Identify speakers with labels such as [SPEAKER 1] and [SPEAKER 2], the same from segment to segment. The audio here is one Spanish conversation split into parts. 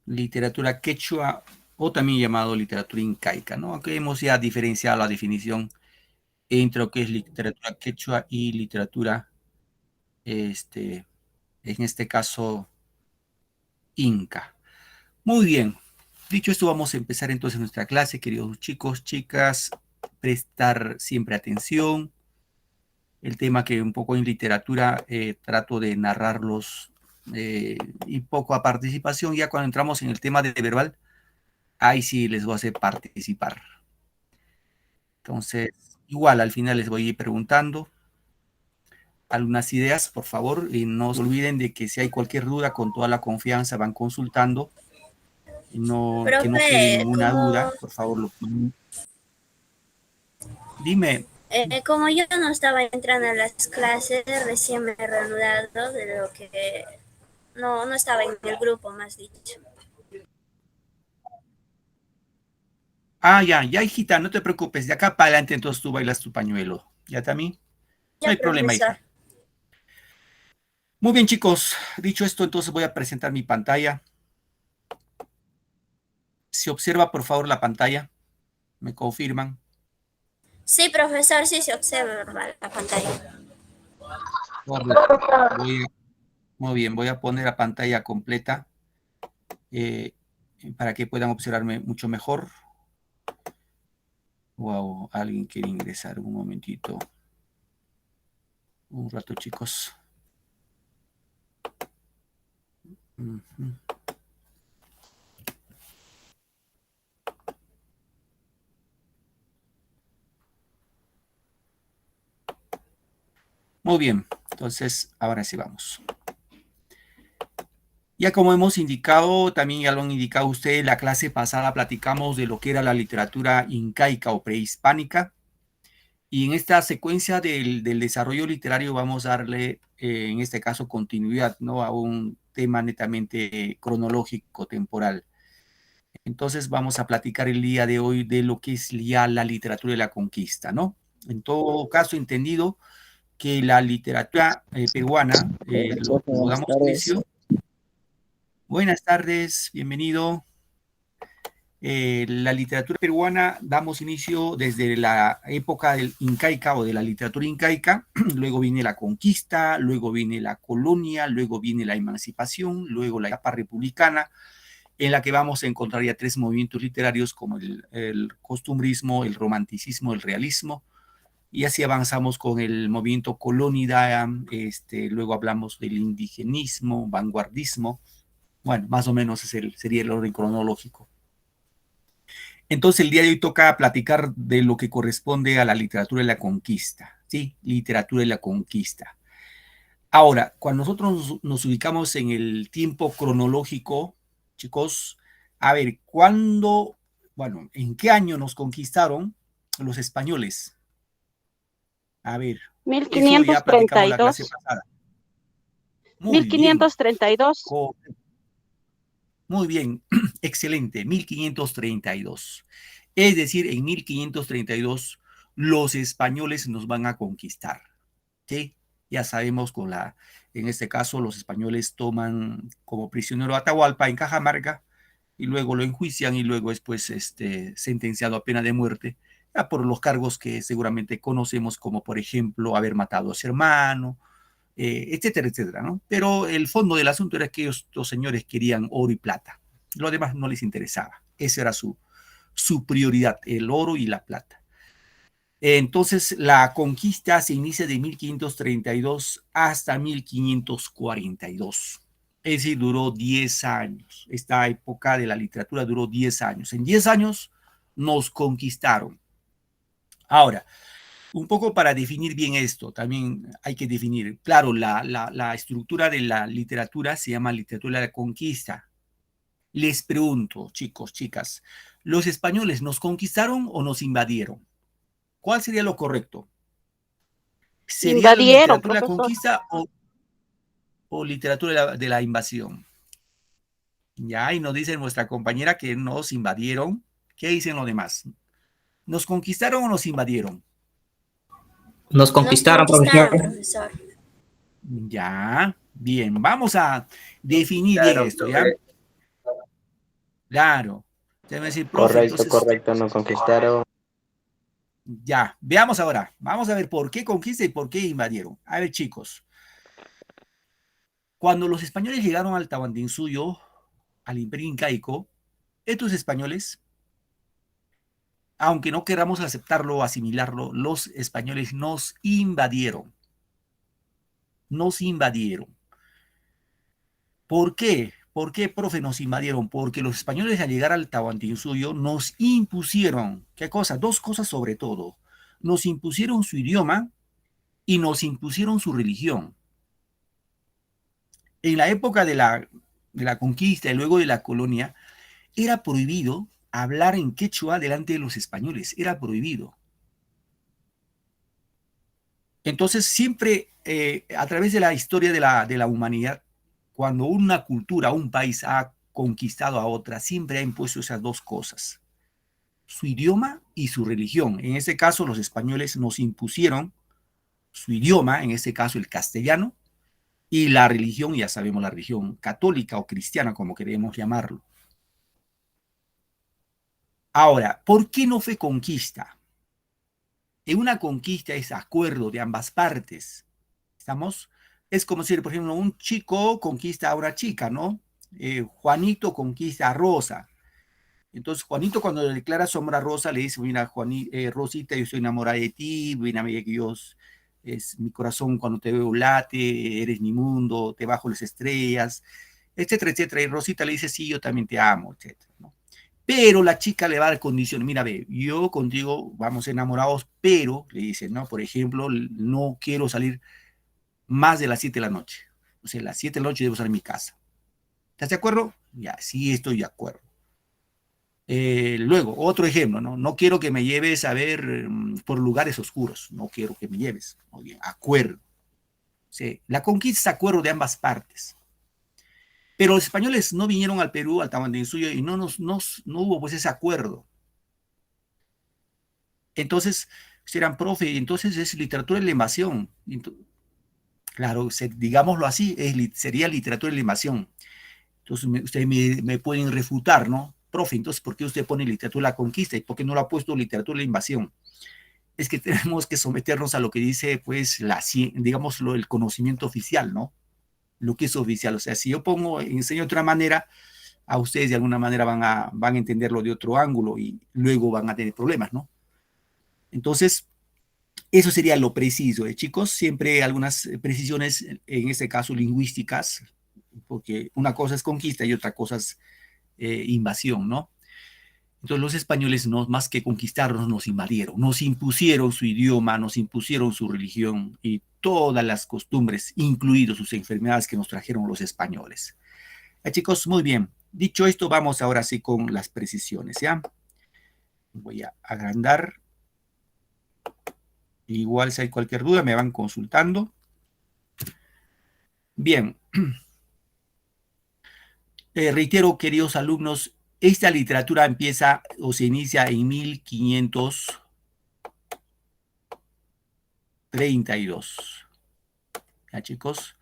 [SPEAKER 1] literatura quechua o también llamado literatura incaica, ¿no? Aunque hemos ya diferenciado la definición entre lo que es literatura quechua y literatura, en este caso, inca. Muy bien. Dicho esto, vamos a empezar entonces nuestra clase, queridos chicos, chicas, prestar siempre atención. El tema que un poco en literatura trato de narrarlos y poco a participación. Ya cuando entramos en el tema de verbal, ahí sí les voy a hacer participar. Entonces, igual al final les voy a ir preguntando algunas ideas, por favor, y no se olviden de que si hay cualquier duda, con toda la confianza van consultando, y no, que no quede
[SPEAKER 2] Profe,
[SPEAKER 1] ninguna duda, por favor. Dime.
[SPEAKER 2] como yo no estaba entrando a las clases, recién me he reanudado de lo que no estaba en el grupo, más dicho.
[SPEAKER 1] Ah, ya, hijita, no te preocupes, de acá para adelante entonces tú bailas tu pañuelo. ¿Ya también? No
[SPEAKER 2] Ya,
[SPEAKER 1] hay problema,
[SPEAKER 2] profesor.
[SPEAKER 1] hija. Muy bien, chicos. Dicho esto, entonces voy a presentar mi pantalla. Se observa, por favor, la pantalla. Me confirman.
[SPEAKER 2] Sí, profesor, sí se observa la pantalla.
[SPEAKER 1] Correcto. Muy bien, voy a poner la pantalla completa eh, para que puedan observarme mucho mejor. Wow, alguien quiere ingresar. Un momentito. Un rato, chicos. Muy bien, entonces ahora sí vamos. Ya como hemos indicado, también ya lo han indicado ustedes, la clase pasada platicamos de lo que era la literatura incaica o prehispánica. Y en esta secuencia del desarrollo literario vamos a darle, en este caso, continuidad, ¿no? A un tema netamente cronológico, temporal. Entonces vamos a platicar el día de hoy de lo que es ya la literatura de la conquista, ¿no? En todo caso, entendido que la literatura peruana, lo
[SPEAKER 3] Buenas
[SPEAKER 1] damos
[SPEAKER 3] tardes.
[SPEAKER 1] inicio. Buenas tardes, bienvenido. La literatura peruana damos inicio desde la época del incaica o de la literatura incaica, luego viene la conquista, luego viene la colonia, luego viene la emancipación, luego la etapa republicana, en la que vamos a encontrar ya tres movimientos literarios como el costumbrismo, el romanticismo, el realismo, y así avanzamos con el movimiento colónida, luego hablamos del indigenismo, vanguardismo, bueno, más o menos sería el orden cronológico. Entonces el día de hoy toca platicar de lo que corresponde a la literatura de la conquista, ¿sí? Literatura de la conquista. Ahora, cuando nosotros nos ubicamos en el tiempo cronológico, chicos, a ver, ¿cuándo, bueno, en qué año nos conquistaron los españoles? A ver, eso ya platicamos la clase
[SPEAKER 3] 1532.
[SPEAKER 1] pasada. Muy bien,
[SPEAKER 3] 1532.
[SPEAKER 1] muy bien, excelente, 1532. Es decir, en 1532 los españoles nos van a conquistar, ¿sí? Ya sabemos en este caso, los españoles toman como prisionero a Atahualpa en Cajamarca y luego lo enjuician y luego después sentenciado a pena de muerte, ya por los cargos que seguramente conocemos, como por ejemplo haber matado a su hermano, etcétera, etcétera, ¿no? Pero el fondo del asunto era que los señores querían oro y plata. Lo demás no les interesaba. Esa era su prioridad, el oro y la plata. Entonces, la conquista se inicia de 1532 hasta 1542. Es decir, duró 10 años. Esta época de la literatura duró 10 años. En 10 años nos conquistaron. Ahora, un poco para definir bien esto, también hay que definir, claro, la estructura de la literatura se llama literatura de la conquista. Les pregunto, chicos, chicas, ¿los españoles nos conquistaron o nos invadieron? ¿Cuál sería lo correcto? ¿Sería la
[SPEAKER 3] Invadieron,
[SPEAKER 1] literatura de la
[SPEAKER 3] profesor.
[SPEAKER 1] conquista o literatura de la invasión? Ya, y nos dice nuestra compañera que nos invadieron. ¿Qué dicen los demás? ¿Nos conquistaron o nos invadieron?
[SPEAKER 4] Nos
[SPEAKER 2] Nos
[SPEAKER 4] conquistaron, profesor.
[SPEAKER 2] conquistaron, profesor.
[SPEAKER 1] Ya, bien, vamos a definir bien
[SPEAKER 4] Claro,
[SPEAKER 1] esto, ¿ya?
[SPEAKER 4] profe.
[SPEAKER 1] Claro. Usted me va a decir, profe,
[SPEAKER 3] Correcto,
[SPEAKER 1] entonces,
[SPEAKER 3] correcto, nos conquistaron.
[SPEAKER 1] ya, veamos ahora. Vamos a ver por qué conquista y por qué invadieron. A ver, chicos, cuando los españoles llegaron al Tahuantinsuyo, al Imperio Incaico, estos españoles, aunque no queramos aceptarlo o asimilarlo, los españoles nos invadieron. Nos invadieron. ¿Por qué? ¿Por qué, profe, nos invadieron? Porque los españoles al llegar al Tahuantinsuyo nos impusieron, ¿qué cosa? Dos cosas sobre todo. Nos impusieron su idioma y nos impusieron su religión. En la época de la conquista y luego de la colonia, era prohibido hablar en quechua delante de los españoles, era prohibido. Entonces, siempre a través de la historia de la humanidad, cuando una cultura, un país ha conquistado a otra, siempre ha impuesto esas dos cosas, su idioma y su religión. En este caso, los españoles nos impusieron su idioma, en este caso el castellano, y la religión, ya sabemos, la religión católica o cristiana, como queremos llamarlo. Ahora, ¿por qué no fue conquista? En una conquista es acuerdo de ambas partes. ¿Estamos? Es como si, por ejemplo, un chico conquista a una chica, ¿no? Juanito conquista a Rosa. Entonces, Juanito, cuando le declara su amor a Rosa, le dice: mira, Rosita, yo estoy enamorada de ti, mira, que Dios es mi corazón cuando te veo late, eres mi mundo, te bajo las estrellas, etcétera, etcétera. Y Rosita le dice: sí, yo también te amo, etcétera, ¿no? Pero la chica le va a dar condiciones. Mira, ve, yo contigo vamos enamorados, pero, le dice, ¿no? Por ejemplo, no quiero salir más de las 7 de la noche. O sea, las 7 de la noche debo estar en mi casa. ¿Estás de acuerdo? Ya, sí estoy de acuerdo. Luego, otro ejemplo, ¿no? No quiero que me lleves a ver por lugares oscuros. No quiero que me lleves. Muy bien, acuerdo. Sí, la conquista es acuerdo de ambas partes. Pero los españoles no vinieron al Perú, al Tahuantinsuyo, y no hubo pues ese acuerdo. Entonces, serán, profe, entonces es literatura de la invasión. Claro, digámoslo así, sería literatura de la invasión. Entonces, ustedes me pueden refutar, ¿no? Profe, entonces, ¿por qué usted pone literatura de la conquista y por qué no lo ha puesto literatura de la invasión? Es que tenemos que someternos a lo que dice, pues, digamos, el conocimiento oficial, ¿no? Lo que es oficial. O sea, si yo enseño de otra manera, a ustedes de alguna manera van a entenderlo de otro ángulo y luego van a tener problemas, ¿no? Entonces, eso sería lo preciso, chicos. Siempre algunas precisiones, en este caso lingüísticas, porque una cosa es conquista y otra cosa es invasión, ¿no? Entonces los españoles, no, más que conquistarnos, nos invadieron, nos impusieron su idioma, nos impusieron su religión y todas las costumbres, incluidos sus enfermedades que nos trajeron los españoles. Chicos, muy bien. Dicho esto, vamos ahora sí con las precisiones, ¿ya? Voy a agrandar. Igual si hay cualquier duda, me van consultando. Bien. Reitero, queridos alumnos, esta literatura empieza o se inicia en 1532. ¿Ya, chicos?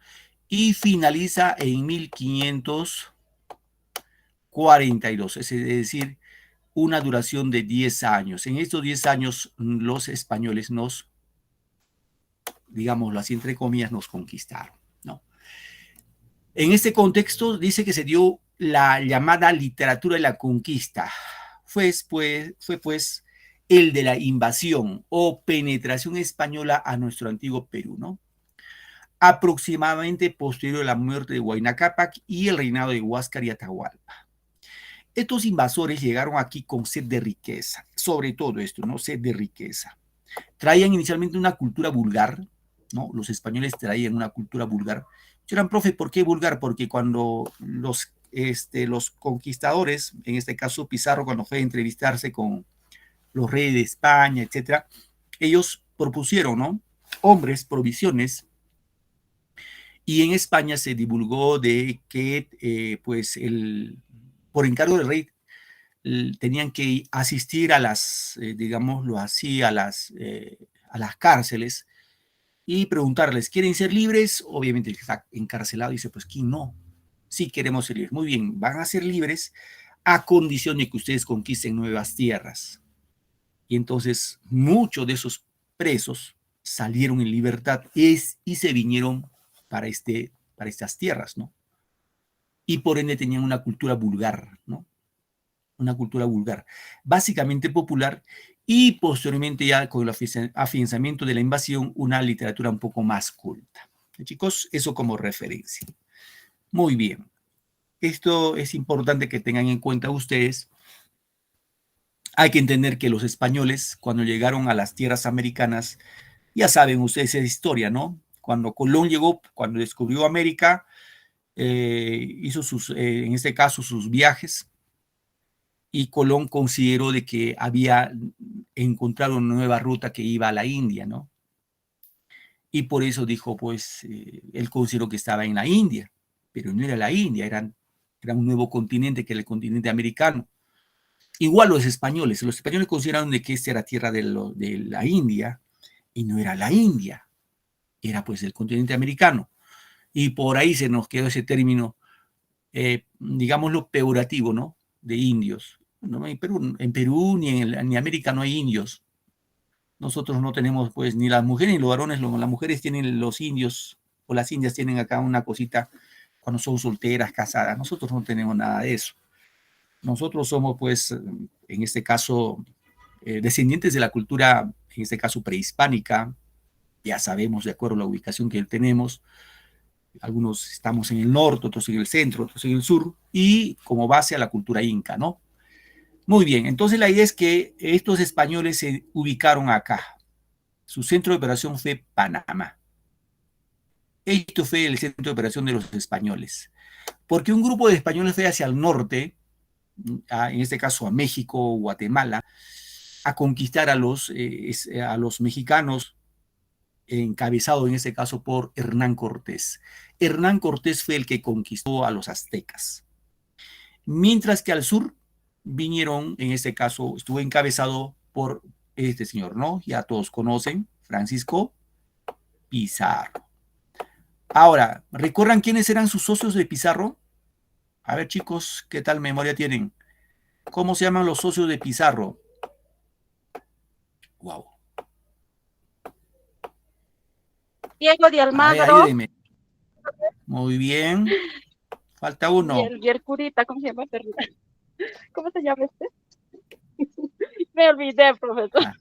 [SPEAKER 1] Y finaliza en 1542, es decir, una duración de 10 años. En estos 10 años, los españoles digámoslo así, entre comillas, nos conquistaron, ¿no? En este contexto dice que se dio la llamada literatura de la conquista. Fue pues el de la invasión o penetración española a nuestro antiguo Perú, ¿no? Aproximadamente posterior a la muerte de Huayna Cápac y el reinado de Huáscar y Atahualpa. Estos invasores llegaron aquí con sed de riqueza, sobre todo esto, ¿no? Sed de riqueza. Traían inicialmente una cultura vulgar, ¿no? Los españoles traían una cultura vulgar. Dirán, profe, ¿por qué vulgar? Porque cuando los conquistadores, en este caso Pizarro, cuando fue a entrevistarse con los reyes de España, etcétera, ellos propusieron, ¿no? Hombres, provisiones, y en España se divulgó de que, pues, por encargo del rey, tenían que asistir a digámoslo así, a las cárceles y preguntarles, ¿quieren ser libres? Obviamente el que está encarcelado dice, pues, ¿quién no? Sí queremos ser libres. Muy bien, van a ser libres a condición de que ustedes conquisten nuevas tierras. Y entonces muchos de esos presos salieron en libertad y se vinieron para estas tierras, ¿no? Y por ende tenían una cultura vulgar, ¿no? Una cultura vulgar, básicamente popular, y posteriormente ya con el afianzamiento de la invasión, una literatura un poco más culta. Chicos, eso como referencia. Muy bien. Esto es importante que tengan en cuenta ustedes. Hay que entender que los españoles, cuando llegaron a las tierras americanas, ya saben ustedes esa historia, ¿no? Cuando Colón llegó, cuando descubrió América, hizo en este caso, sus viajes, y Colón consideró de que había encontrado una nueva ruta que iba a la India, ¿no? Y por eso dijo, pues, él consideró que estaba en la India, pero no era la India, era un nuevo continente que era el continente americano. Igual los españoles consideraron de que esta era tierra de la India, y no era la India, era pues el continente americano. Y por ahí se nos quedó ese término, digámoslo, peyorativo, ¿no? De indios. No, en Perú ni en América no hay indios. Nosotros no tenemos, pues, ni las mujeres ni los varones, las mujeres tienen los indios, o las indias tienen acá una cosita cuando son solteras, casadas. Nosotros no tenemos nada de eso. Nosotros somos, pues, en este caso, descendientes de la cultura, en este caso, prehispánica. Ya sabemos, de acuerdo a la ubicación que tenemos, algunos estamos en el norte, otros en el centro, otros en el sur, y como base a la cultura inca, ¿no? Muy bien, entonces la idea es que estos españoles se ubicaron acá. Su centro de operación fue Panamá. Esto fue el centro de operación de los españoles. Porque un grupo de españoles fue hacia el norte, en este caso a México, Guatemala, a conquistar a los mexicanos, encabezado en este caso por Hernán Cortés. Hernán Cortés fue el que conquistó a los aztecas. Mientras que al sur vinieron, en este caso, estuvo encabezado por este señor, ¿no? Ya todos conocen, Francisco Pizarro. Ahora, ¿recuerdan quiénes eran sus socios de Pizarro? A ver, chicos, ¿qué tal memoria tienen? ¿Cómo se llaman los socios de Pizarro? Wow.
[SPEAKER 3] Diego de Almagro.
[SPEAKER 1] A ver, ayúdenme. Muy bien. Falta uno.
[SPEAKER 3] Y el curita, ¿cómo se llama? ¿Cómo se llama este? Me olvidé, profesor.
[SPEAKER 1] Ajá.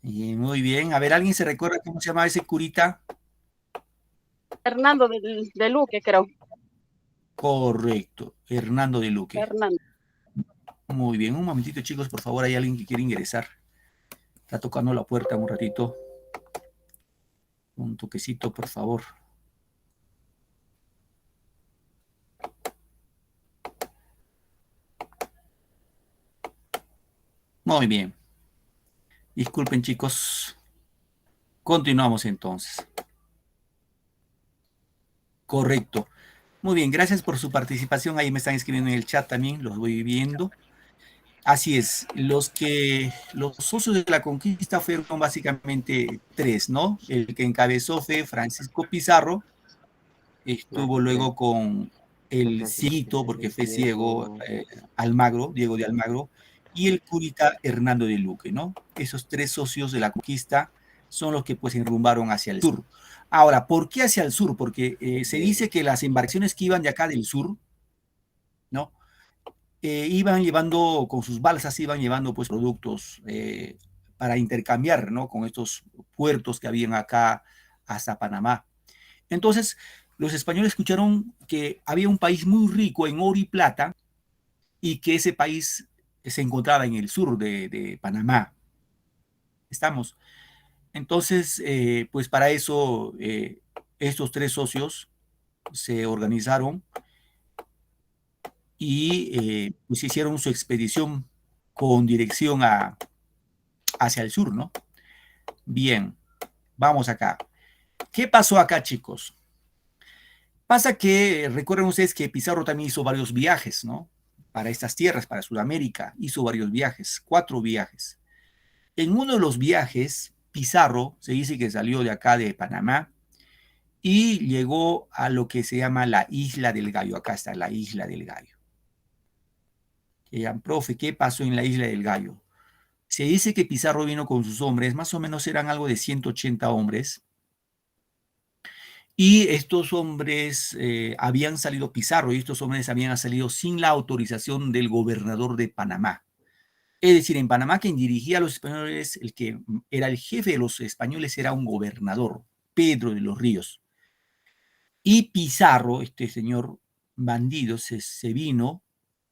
[SPEAKER 1] Y muy bien. A ver, ¿alguien se recuerda cómo se llama ese curita?
[SPEAKER 3] Hernando de Luque, creo.
[SPEAKER 1] Correcto, Hernando de Luque.
[SPEAKER 3] Hernando.
[SPEAKER 1] Muy bien, un momentito, chicos, por favor, hay alguien que quiere ingresar. Está tocando la puerta un ratito. Un toquecito, por favor. Muy bien. Disculpen, chicos. Continuamos entonces. Correcto. Muy bien, gracias por su participación. Ahí me están escribiendo en el chat también, los voy viendo. Así es, los socios de la conquista fueron básicamente tres, ¿no? El que encabezó fue Francisco Pizarro, estuvo luego con el cieguito, porque fue ciego, Almagro, Diego de Almagro, y el curita Hernando de Luque, ¿no? Esos tres socios de la conquista son los que pues enrumbaron hacia el sur. Ahora, ¿por qué hacia el sur? Porque se dice que las embarcaciones que iban de acá del sur, ¿no? Iban llevando, con sus balsas, iban llevando pues productos para intercambiar, ¿no? Con estos puertos que habían acá hasta Panamá. Entonces, los españoles escucharon que había un país muy rico en oro y plata y que ese país se encontraba en el sur de Panamá. ¿Estamos? Entonces, pues para eso, estos tres socios se organizaron y pues hicieron su expedición con dirección hacia el sur, ¿no? Bien, vamos acá. ¿Qué pasó acá, chicos? Pasa que, recuerden ustedes que Pizarro también hizo varios viajes, ¿no? Para estas tierras, para Sudamérica, hizo varios viajes, 4 viajes. En uno de los viajes, Pizarro se dice que salió de acá de Panamá y llegó a lo que se llama la Isla del Gallo. Acá está la Isla del Gallo. Profe, ¿qué pasó en la Isla del Gallo? Se dice que Pizarro vino con sus hombres, más o menos eran algo de 180 hombres, y estos hombres habían salido, Pizarro y estos hombres habían salido sin la autorización del gobernador de Panamá. Es decir, en Panamá quien dirigía a los españoles, el que era el jefe de los españoles era un gobernador, Pedro de los Ríos. Y Pizarro, este señor bandido, se vino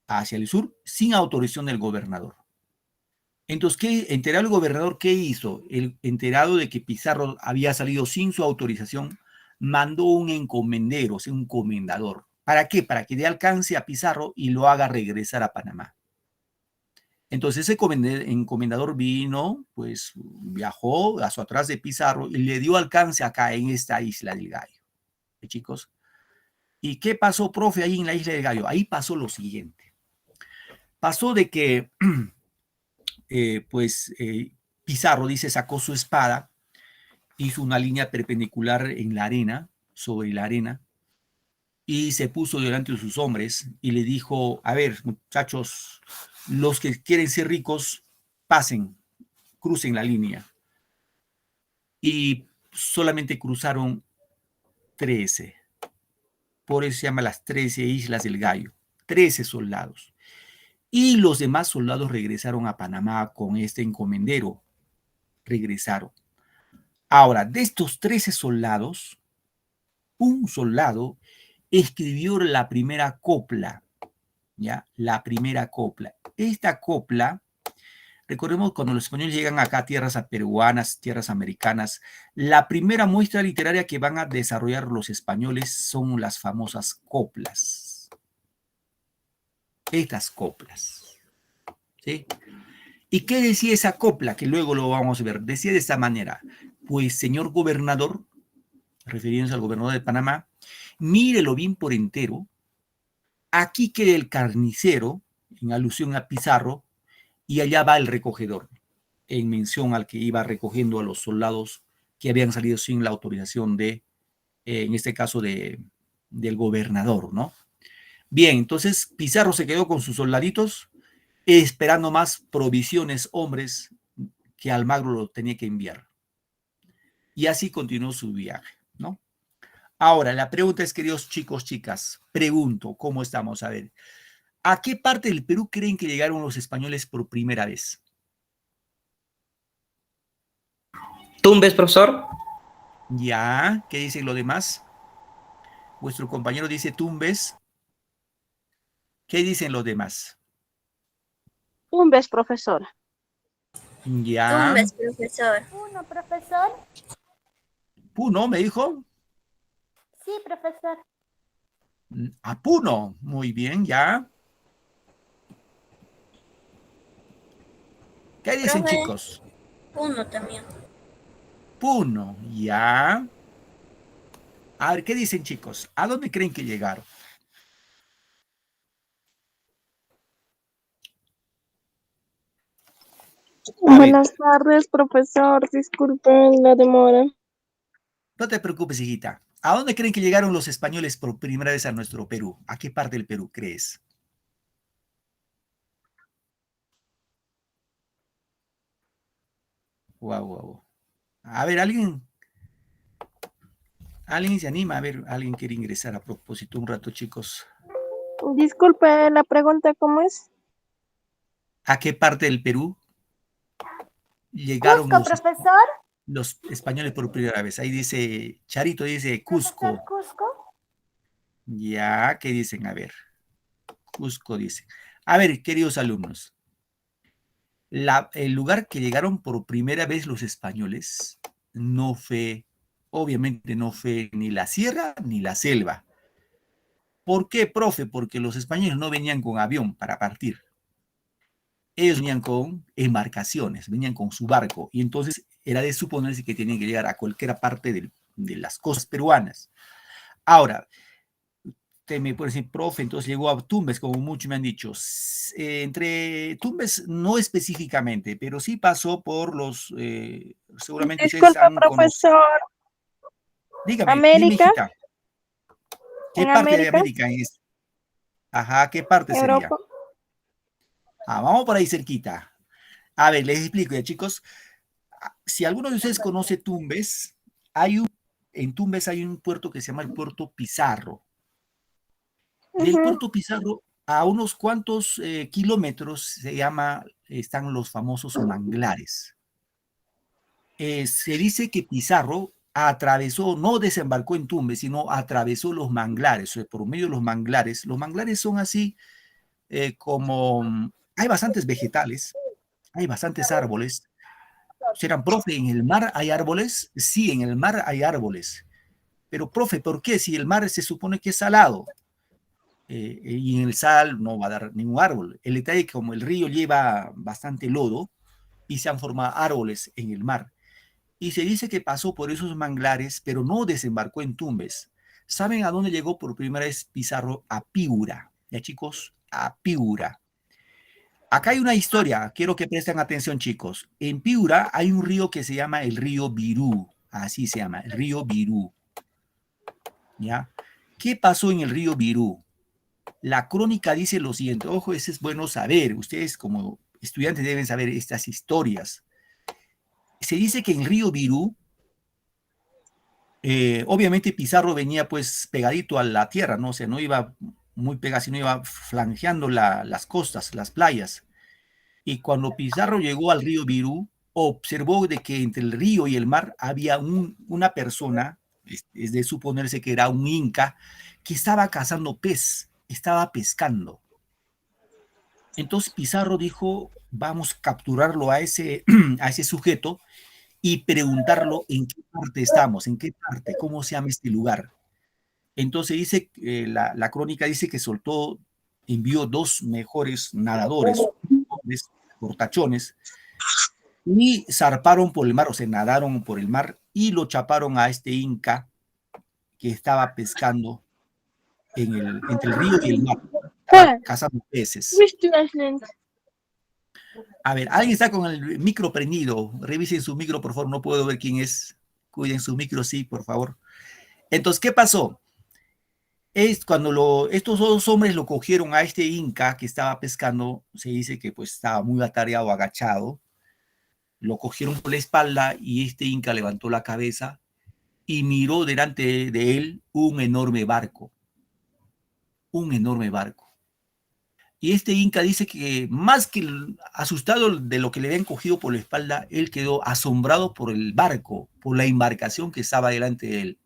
[SPEAKER 1] hacia el sur sin autorización del gobernador. Entonces, enterado el gobernador, ¿qué hizo? Enterado de que Pizarro había salido sin su autorización, mandó un encomendero, o sea, un comendador. ¿Para qué? Para que dé alcance a Pizarro y lo haga regresar a Panamá. Entonces ese encomendador vino, pues viajó a su atrás de Pizarro y le dio alcance acá en esta Isla del Gallo. Chicos, ¿y qué pasó, profe, ahí en la Isla del Gallo? Ahí pasó lo siguiente. Pasó de que Pizarro, dice, sacó su espada, hizo una línea perpendicular en la arena, sobre la arena, y se puso delante de sus hombres y le dijo, a ver, muchachos, los que quieren ser ricos, pasen, crucen la línea. Y solamente cruzaron 13. Por eso se llama las 13 Islas del Gallo. 13 soldados. Y los demás soldados regresaron a Panamá con este encomendero. Regresaron. Ahora, de estos 13 soldados, un soldado escribió la primera copla, ¿ya? La primera copla. Esta copla, recordemos cuando los españoles llegan acá a tierras peruanas, tierras americanas, la primera muestra literaria que van a desarrollar los españoles son las famosas coplas. Estas coplas, ¿sí? ¿Y qué decía esa copla? Que luego lo vamos a ver. Decía de esta manera, pues señor gobernador, refiriéndose al gobernador de Panamá, mírelo bien por entero, aquí queda el carnicero, en alusión a Pizarro, y allá va el recogedor, en mención al que iba recogiendo a los soldados que habían salido sin la autorización de, en este caso, del gobernador, ¿no? Bien, entonces Pizarro se quedó con sus soldaditos, esperando más provisiones, hombres, que Almagro lo tenía que enviar. Y así continuó su viaje, ¿no? Ahora, la pregunta es, queridos chicos, chicas, pregunto, ¿cómo estamos? A ver, ¿a qué parte del Perú creen que llegaron los españoles por primera vez?
[SPEAKER 4] Tumbes, profesor.
[SPEAKER 1] Ya, ¿qué dicen los demás? Vuestro compañero dice Tumbes. ¿Qué dicen los demás?
[SPEAKER 3] Tumbes, profesor.
[SPEAKER 1] Ya.
[SPEAKER 2] Tumbes, profesor.
[SPEAKER 5] Uno, profesor.
[SPEAKER 1] Puno, me dijo.
[SPEAKER 5] Sí, profesor.
[SPEAKER 1] A Puno, muy bien, ya. ¿Qué dicen,
[SPEAKER 2] Profe,
[SPEAKER 1] chicos?
[SPEAKER 2] uno también.
[SPEAKER 1] Puno, ya. A ver, ¿qué dicen, chicos? ¿A dónde creen que llegaron?
[SPEAKER 6] Buenas tardes, profesor. Disculpen la demora.
[SPEAKER 1] No te preocupes, hijita. ¿A dónde creen que llegaron los españoles por primera vez a nuestro Perú? ¿A qué parte del Perú crees? Wow. A ver, ¿alguien se anima? A ver, ¿alguien quiere ingresar a propósito un rato, chicos?
[SPEAKER 6] Disculpe, la pregunta, ¿cómo es?
[SPEAKER 1] ¿A qué parte del Perú llegaron
[SPEAKER 5] Cusco, profesor.
[SPEAKER 1] los españoles por primera vez? Ahí dice, Charito dice Cusco.
[SPEAKER 5] Profesor, Cusco.
[SPEAKER 1] Ya, ¿qué dicen? A ver, Cusco dice. A ver, queridos alumnos, el lugar que llegaron por primera vez los españoles no fue, obviamente no fue ni la sierra ni la selva. ¿Por qué, profe? Porque los españoles no venían con avión para partir. Ellos venían con embarcaciones, venían con su barco, y entonces era de suponerse que tenían que llegar a cualquier parte de las costas peruanas. Ahora, usted me puede decir, profe, entonces llegó a Tumbes, como muchos me han dicho. Entre Tumbes, no específicamente, pero sí pasó por los, seguramente ustedes
[SPEAKER 6] Disculpe,
[SPEAKER 1] han conocido.
[SPEAKER 6] profesor.
[SPEAKER 1] Dígame,
[SPEAKER 6] ¿América?
[SPEAKER 1] hijita, ¿qué
[SPEAKER 6] ¿En
[SPEAKER 1] parte de
[SPEAKER 6] América?
[SPEAKER 1] América es? Ajá, ¿qué parte sería?
[SPEAKER 6] ¿Europa?
[SPEAKER 1] Vamos por ahí cerquita. A ver, les explico ya, chicos. Si alguno de ustedes conoce Tumbes, en Tumbes hay un puerto que se llama el Puerto Pizarro. Del Puerto Pizarro a unos cuantos kilómetros están los famosos manglares. Se dice que Pizarro atravesó, no desembarcó en Tumbes, sino atravesó los manglares, o sea, por medio de los manglares. Los manglares son así como, hay bastantes vegetales, hay bastantes árboles. ¿Serán, profe, en el mar hay árboles? Sí, en el mar hay árboles. Pero, profe, ¿por qué? Si el mar se supone que es salado y en el sal no va a dar ningún árbol. El detalle es que como el río lleva bastante lodo y se han formado árboles en el mar. Y se dice que pasó por esos manglares, pero no desembarcó en Tumbes. ¿Saben a dónde llegó por primera vez Pizarro? A Piura. Ya, chicos, a Piura. Acá hay una historia, quiero que presten atención, chicos. En Piura hay un río que se llama el río Virú, así se llama, el río Virú. ¿Ya? ¿Qué pasó en el río Virú? La crónica dice lo siguiente, ojo, eso es bueno saber, ustedes como estudiantes deben saber estas historias. Se dice que en el río Virú, obviamente Pizarro venía pues pegadito a la tierra, ¿no? O sea, no iba muy pegado, sino iba flanqueando las costas, las playas. Y cuando Pizarro llegó al río Virú, observó de que entre el río y el mar había una persona, es de suponerse que era un inca, que estaba cazando pez, estaba pescando. Entonces Pizarro dijo, vamos a capturarlo a ese sujeto y preguntarlo en qué parte estamos, en qué parte, cómo se llama este lugar. Entonces dice, la crónica dice que envió 2 mejores nadadores, portachones, y zarparon por el mar, o sea, nadaron por el mar y lo chaparon a este inca que estaba pescando entre el río y el mar, cazando peces. A ver, alguien está con el micro prendido. Revisen su micro, por favor. No puedo ver quién es. Cuiden su micro, sí, por favor. Entonces, ¿qué pasó? Es cuando estos 2 hombres lo cogieron a este inca que estaba pescando, se dice que pues estaba muy atareado, agachado. Lo cogieron por la espalda y este inca levantó la cabeza y miró delante de él un enorme barco. Un enorme barco. Y este inca dice que más que asustado de lo que le habían cogido por la espalda, él quedó asombrado por el barco, por la embarcación que estaba delante de él.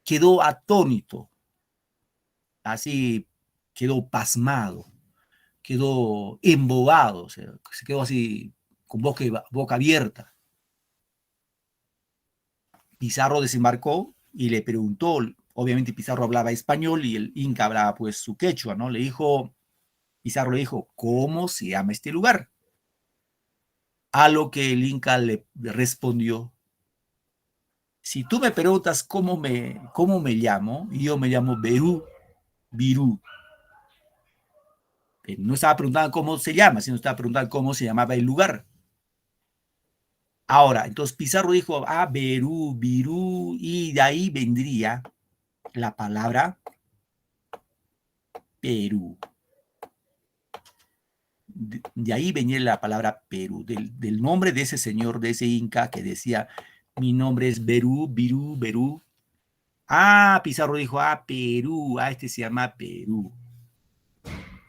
[SPEAKER 1] Quedó atónito, así quedó pasmado, quedó embobado, o sea, se quedó así con boca abierta. Pizarro desembarcó y le preguntó, obviamente Pizarro hablaba español y el inca hablaba pues su quechua, ¿no? Pizarro le dijo, ¿cómo se llama este lugar? A lo que el inca le respondió, si tú me preguntas cómo me llamo, yo me llamo Virú. No estaba preguntando cómo se llama, sino estaba preguntando cómo se llamaba el lugar. Ahora, entonces Pizarro dijo, Virú, y de ahí vendría la palabra Perú. De ahí venía la palabra Perú, del nombre de ese señor, de ese inca que decía, mi nombre es Virú. Pizarro dijo, Perú, este se llama Perú.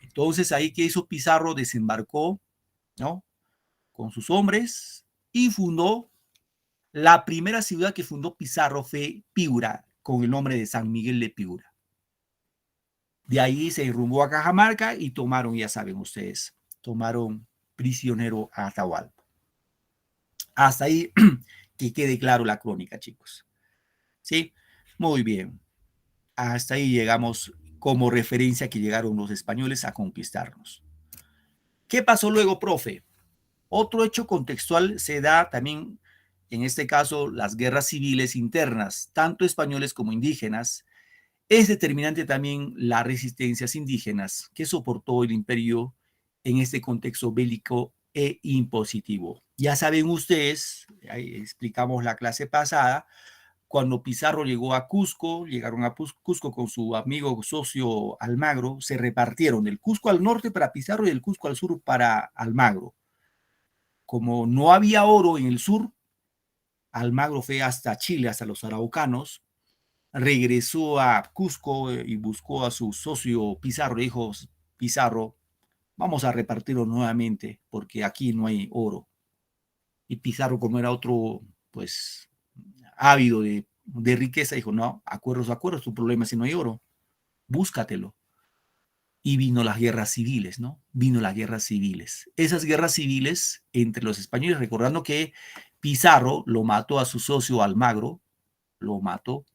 [SPEAKER 1] Entonces ahí que hizo Pizarro, desembarcó, ¿no? Con sus hombres y fundó, la primera ciudad que fundó Pizarro fue Piura, con el nombre de San Miguel de Piura. De ahí se rumbo a Cajamarca y tomaron, ya saben ustedes, tomaron prisionero a Atahualpa. Hasta ahí que quede claro la crónica, chicos. ¿Sí? Muy bien. Hasta ahí llegamos como referencia que llegaron los españoles a conquistarnos. ¿Qué pasó luego, profe? Otro hecho contextual se da también, en este caso, las guerras civiles internas, tanto españoles como indígenas. Es determinante también las resistencias indígenas que soportó el imperio en este contexto bélico e impositivo. Ya saben ustedes, explicamos la clase pasada, cuando Pizarro llegó a Cusco, llegaron a Cusco con su amigo socio Almagro, se repartieron del Cusco al norte para Pizarro y del Cusco al sur para Almagro. Como no había oro en el sur, Almagro fue hasta Chile, hasta los araucanos, regresó a Cusco y buscó a su socio Pizarro. Dijo, Pizarro, vamos a repartirlo nuevamente porque aquí no hay oro. Y Pizarro, como era otro, pues, ávido de riqueza, dijo, no, acuerdos, tu problema es si no hay oro, búscatelo. Y vino las guerras civiles, ¿no? Vino las guerras civiles. Esas guerras civiles entre los españoles, recordando que Pizarro lo mató a su socio Almagro, lo mató,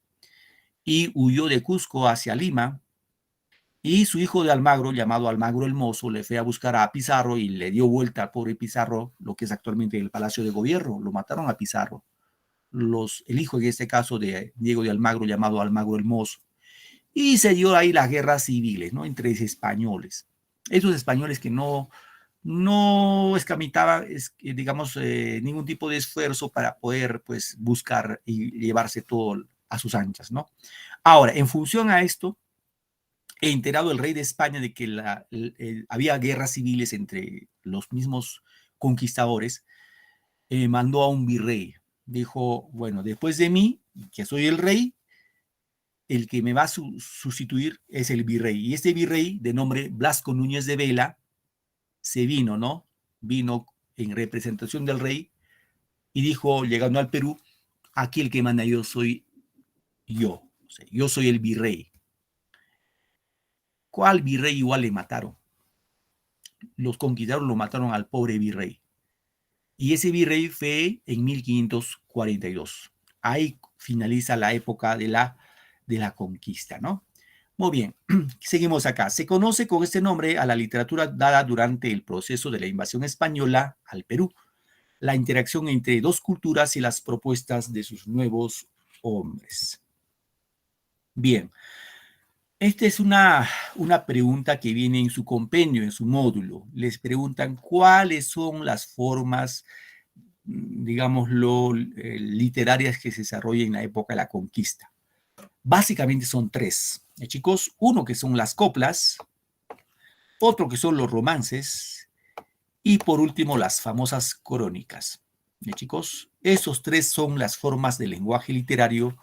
[SPEAKER 1] y huyó de Cusco hacia Lima, y su hijo de Almagro, llamado Almagro el Mozo, le fue a buscar a Pizarro y le dio vuelta al pobre Pizarro, lo que es actualmente el Palacio de Gobierno, lo mataron a Pizarro. El hijo en este caso de Diego de Almagro, llamado Almagro el Mozo, y se dio ahí las guerras civiles, ¿no? Entre españoles. Esos españoles que no escamitaban, digamos, ningún tipo de esfuerzo para poder, pues, buscar y llevarse todo a sus anchas, ¿no? Ahora, en función a esto, enterado el rey de España de que había guerras civiles entre los mismos conquistadores, mandó a un virrey. Dijo, bueno, después de mí, que soy el rey, el que me va a sustituir es el virrey. Y este virrey, de nombre Blasco Núñez de Vela, se vino, ¿no? Vino en representación del rey y dijo, llegando al Perú, aquí el que manda yo soy yo. O sea, yo soy el virrey. ¿Cuál virrey? Igual le mataron. Los conquistadores lo mataron al pobre virrey. Y ese virrey fue en 1542. Ahí finaliza la época de la conquista, ¿no? Muy bien, seguimos acá. Se conoce con este nombre a la literatura dada durante el proceso de la invasión española al Perú, la interacción entre dos culturas y las propuestas de sus nuevos hombres. Bien, esta es una pregunta que viene en su compendio, en su módulo. Les preguntan cuáles son las formas, digámoslo, literarias que se desarrollan en la época de la conquista. Básicamente son tres, chicos. Uno que son las coplas, otro que son los romances y por último las famosas crónicas. Chicos, esos tres son las formas de lenguaje literario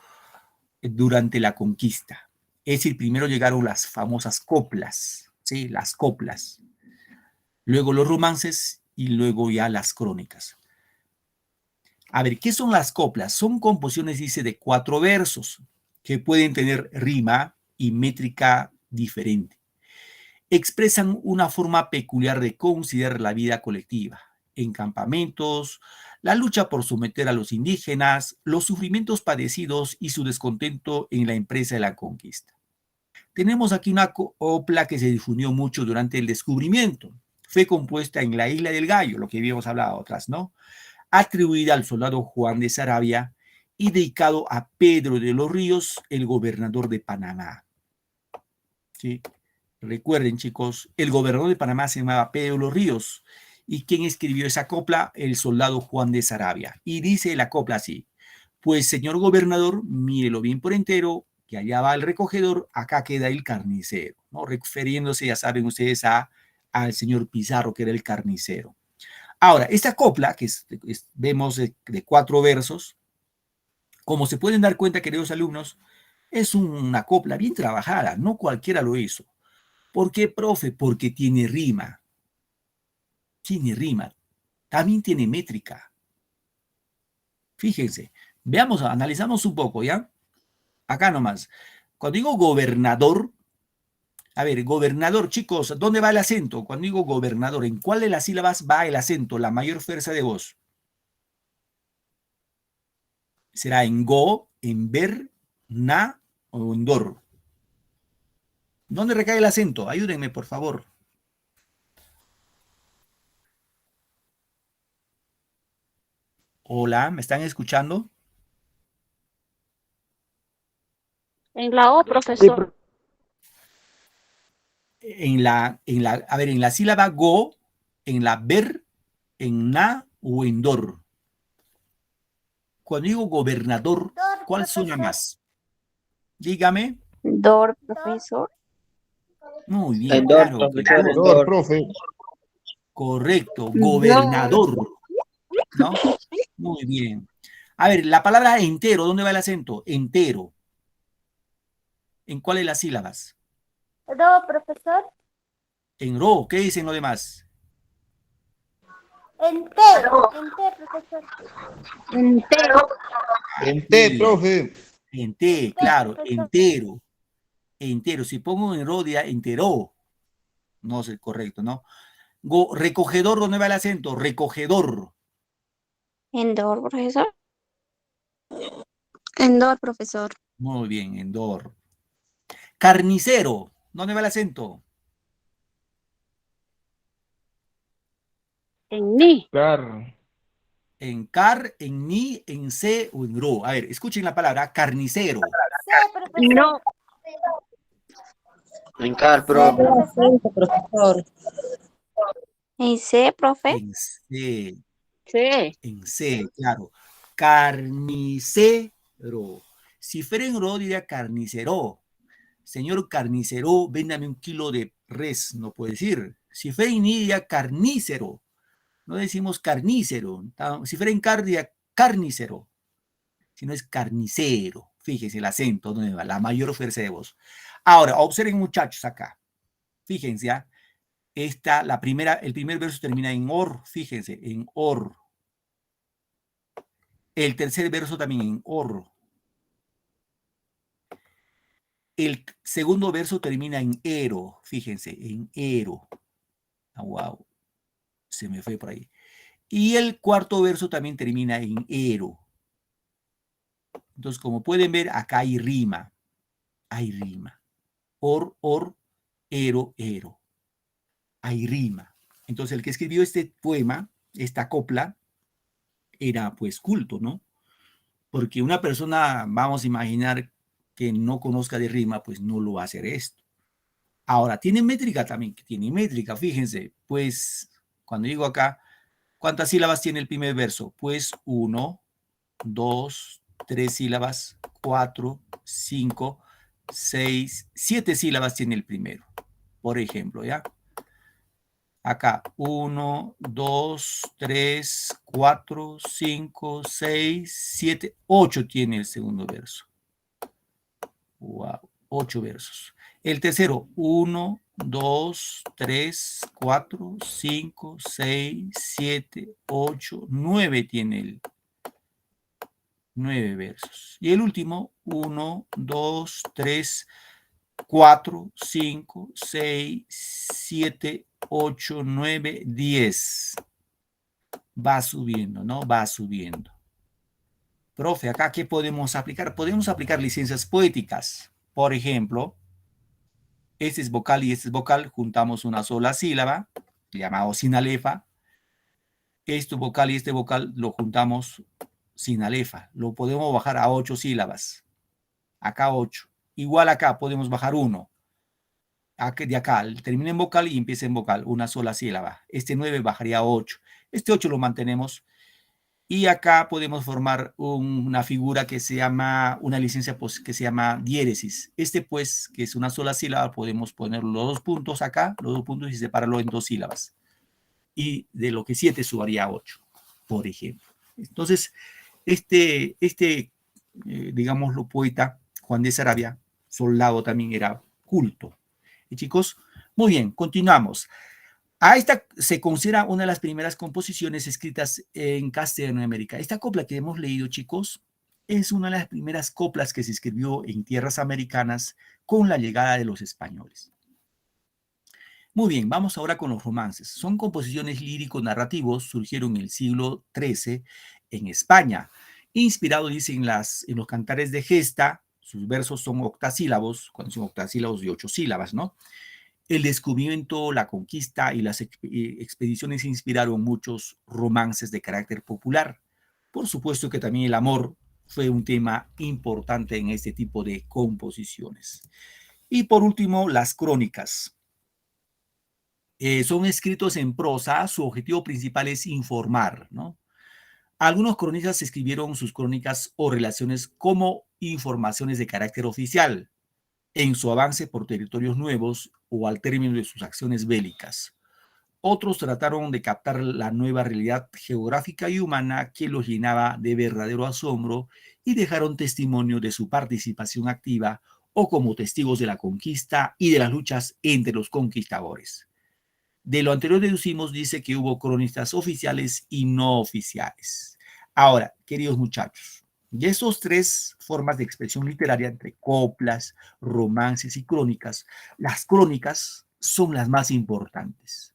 [SPEAKER 1] durante la conquista. Es decir, primero llegaron las famosas coplas, ¿sí? Las coplas. Luego los romances y luego ya las crónicas. A ver, ¿qué son las coplas? Son composiciones, dice, de 4 versos que pueden tener rima y métrica diferente. Expresan una forma peculiar de considerar la vida colectiva, en campamentos, la lucha por someter a los indígenas, los sufrimientos padecidos y su descontento en la empresa de la conquista. Tenemos aquí una copla que se difundió mucho durante el descubrimiento. Fue compuesta en la Isla del Gallo, lo que habíamos hablado atrás, ¿no? Atribuida al soldado Juan de Saravia y dedicado a Pedro de los Ríos, el gobernador de Panamá. ¿Sí? Recuerden, chicos, el gobernador de Panamá se llamaba Pedro de los Ríos. ¿Y quién escribió esa copla? El soldado Juan de Saravia. Y dice la copla así: pues, señor gobernador, mírelo bien por entero, que allá va el recogedor, acá queda el carnicero, ¿no? Refiriéndose, ya saben ustedes, al señor Pizarro, que era el carnicero. Ahora, esta copla, que vemos de 4 versos, como se pueden dar cuenta, queridos alumnos, es una copla bien trabajada, no cualquiera lo hizo. ¿Por qué, profe? Porque tiene rima. Tiene rima. También tiene métrica. Fíjense, veamos, analizamos un poco, ¿ya? Acá nomás. Cuando digo gobernador, a ver, gobernador, chicos, ¿dónde va el acento? Cuando digo gobernador, ¿en cuál de las sílabas va el acento, la mayor fuerza de voz? ¿Será en go, en ver, na o en dor? ¿Dónde recae el acento? Ayúdenme, por favor. Hola, ¿me están escuchando?
[SPEAKER 3] En la O, profesor.
[SPEAKER 1] En la sílaba go, en la ver, en na o en dor. Cuando digo gobernador,
[SPEAKER 5] Dor,
[SPEAKER 1] ¿Cuál suena más? Dígame.
[SPEAKER 6] Dor, profesor.
[SPEAKER 1] Muy bien,
[SPEAKER 4] Dor,
[SPEAKER 1] claro que
[SPEAKER 4] profesor,
[SPEAKER 1] dor.
[SPEAKER 4] dor.
[SPEAKER 7] profe.
[SPEAKER 1] Correcto, gobernador, ¿no? Muy bien. A ver, la palabra entero, ¿dónde va el acento? Entero. ¿En cuáles las sílabas?
[SPEAKER 5] Ro, profesor.
[SPEAKER 1] En ro, ¿qué dicen los demás?
[SPEAKER 5] En T, profesor.
[SPEAKER 6] Entero.
[SPEAKER 7] En T, profe.
[SPEAKER 1] En T, claro, entero. Entero. Si pongo en ro, dirá entero. No es el correcto, ¿no? Recogedor, ¿dónde va el acento? Recogedor.
[SPEAKER 6] Endor, profesor. Endor, profesor.
[SPEAKER 1] Muy bien, endor. Carnicero, ¿dónde va el acento?
[SPEAKER 3] En ni.
[SPEAKER 7] Claro.
[SPEAKER 1] En car, en ni, en se o en ro. A ver, escuchen la palabra carnicero.
[SPEAKER 5] C, profesor.
[SPEAKER 3] No.
[SPEAKER 4] En car,
[SPEAKER 5] C,
[SPEAKER 4] profe.
[SPEAKER 5] profesor.
[SPEAKER 6] ¿Y C, profe?
[SPEAKER 1] En se,
[SPEAKER 3] Sí.
[SPEAKER 1] en se, claro. Carnicero. Si fuera en ro, diría carnicero. Señor carnicero, véndame 1 kilo de res, no puede decir. Si fuera en ni, diría carnícero. No decimos carnícero. Si fuera en car, diría carnicero. Si no es carnicero. Fíjense el acento, ¿dónde va? La mayor fuerza de voz. Ahora, observen muchachos acá. Fíjense, ¿ah? El primer verso termina en or, fíjense, en or. El tercer verso también en or. El segundo verso termina en ero, fíjense, en ero. Oh, wow, se me fue por ahí. Y el cuarto verso también termina en ero. Entonces, como pueden ver, acá hay rima. Hay rima. Or, ero, ero. Hay rima. Entonces, el que escribió este poema, esta copla, era pues culto, ¿no? Porque una persona, vamos a imaginar, que no conozca de rima, pues no lo va a hacer esto. Ahora, tiene métrica también, tiene métrica, fíjense, pues cuando digo acá, ¿cuántas sílabas tiene el primer verso? Pues 1, 2, 3 sílabas, 4, 5, 6, 7 sílabas tiene el primero, por ejemplo, ¿ya? Acá, 1, 2, 3, 4, 5, 6, 7, 8 tiene el segundo verso. Wow, 8 versos. El tercero, 1, 2, 3, 4, 5, 6, 7, 8, 9 tiene el 9 versos. Y el último, 1, 2, 3, 4, 5, 6, 7, 8, 9, 10. Va subiendo, ¿no? Va subiendo. Profe, acá, ¿qué podemos aplicar? Podemos aplicar licencias poéticas. Por ejemplo, este es vocal y este es vocal. Juntamos una sola sílaba, llamado sinalefa. Este vocal y este vocal lo juntamos sinalefa. Lo podemos bajar a 8 sílabas. Acá 8. Igual acá podemos bajar 1. De acá, termina en vocal y empieza en vocal, una sola sílaba. Este 9 bajaría a 8. Este 8 lo mantenemos. Y acá podemos formar una figura que se llama, una licencia pues, que se llama diéresis. Este pues, que es una sola sílaba, podemos poner los 2 puntos acá, los 2 puntos y separarlo en 2 sílabas. Y de lo que 7 subaría a 8, por ejemplo. Entonces, digámoslo, poeta Juan de Sarabia, soldado también era culto. Y chicos, muy bien, continuamos. A esta se considera una de las primeras composiciones escritas en castellano en América. Esta copla que hemos leído, chicos, es una de las primeras coplas que se escribió en tierras americanas con la llegada de los españoles. Muy bien, vamos ahora con los romances. Son composiciones líricos-narrativos, surgieron en el siglo XIII en España, inspirado, dicen, en los cantares de gesta. Sus versos son octasílabos, cuando son octasílabos de 8 sílabas, ¿no? El descubrimiento, la conquista y las expediciones inspiraron muchos romances de carácter popular. Por supuesto que también el amor fue un tema importante en este tipo de composiciones. Y por último, las crónicas. Son escritos en prosa, su objetivo principal es informar, ¿no? Algunos cronistas escribieron sus crónicas o relaciones como informaciones de carácter oficial en su avance por territorios nuevos o al término de sus acciones bélicas. Otros trataron de captar la nueva realidad geográfica y humana que los llenaba de verdadero asombro y dejaron testimonio de su participación activa o como testigos de la conquista y de las luchas entre los conquistadores. De lo anterior deducimos, dice que hubo cronistas oficiales y no oficiales. Ahora, queridos muchachos, de esas tres formas de expresión literaria, entre coplas, romances y crónicas, las crónicas son las más importantes.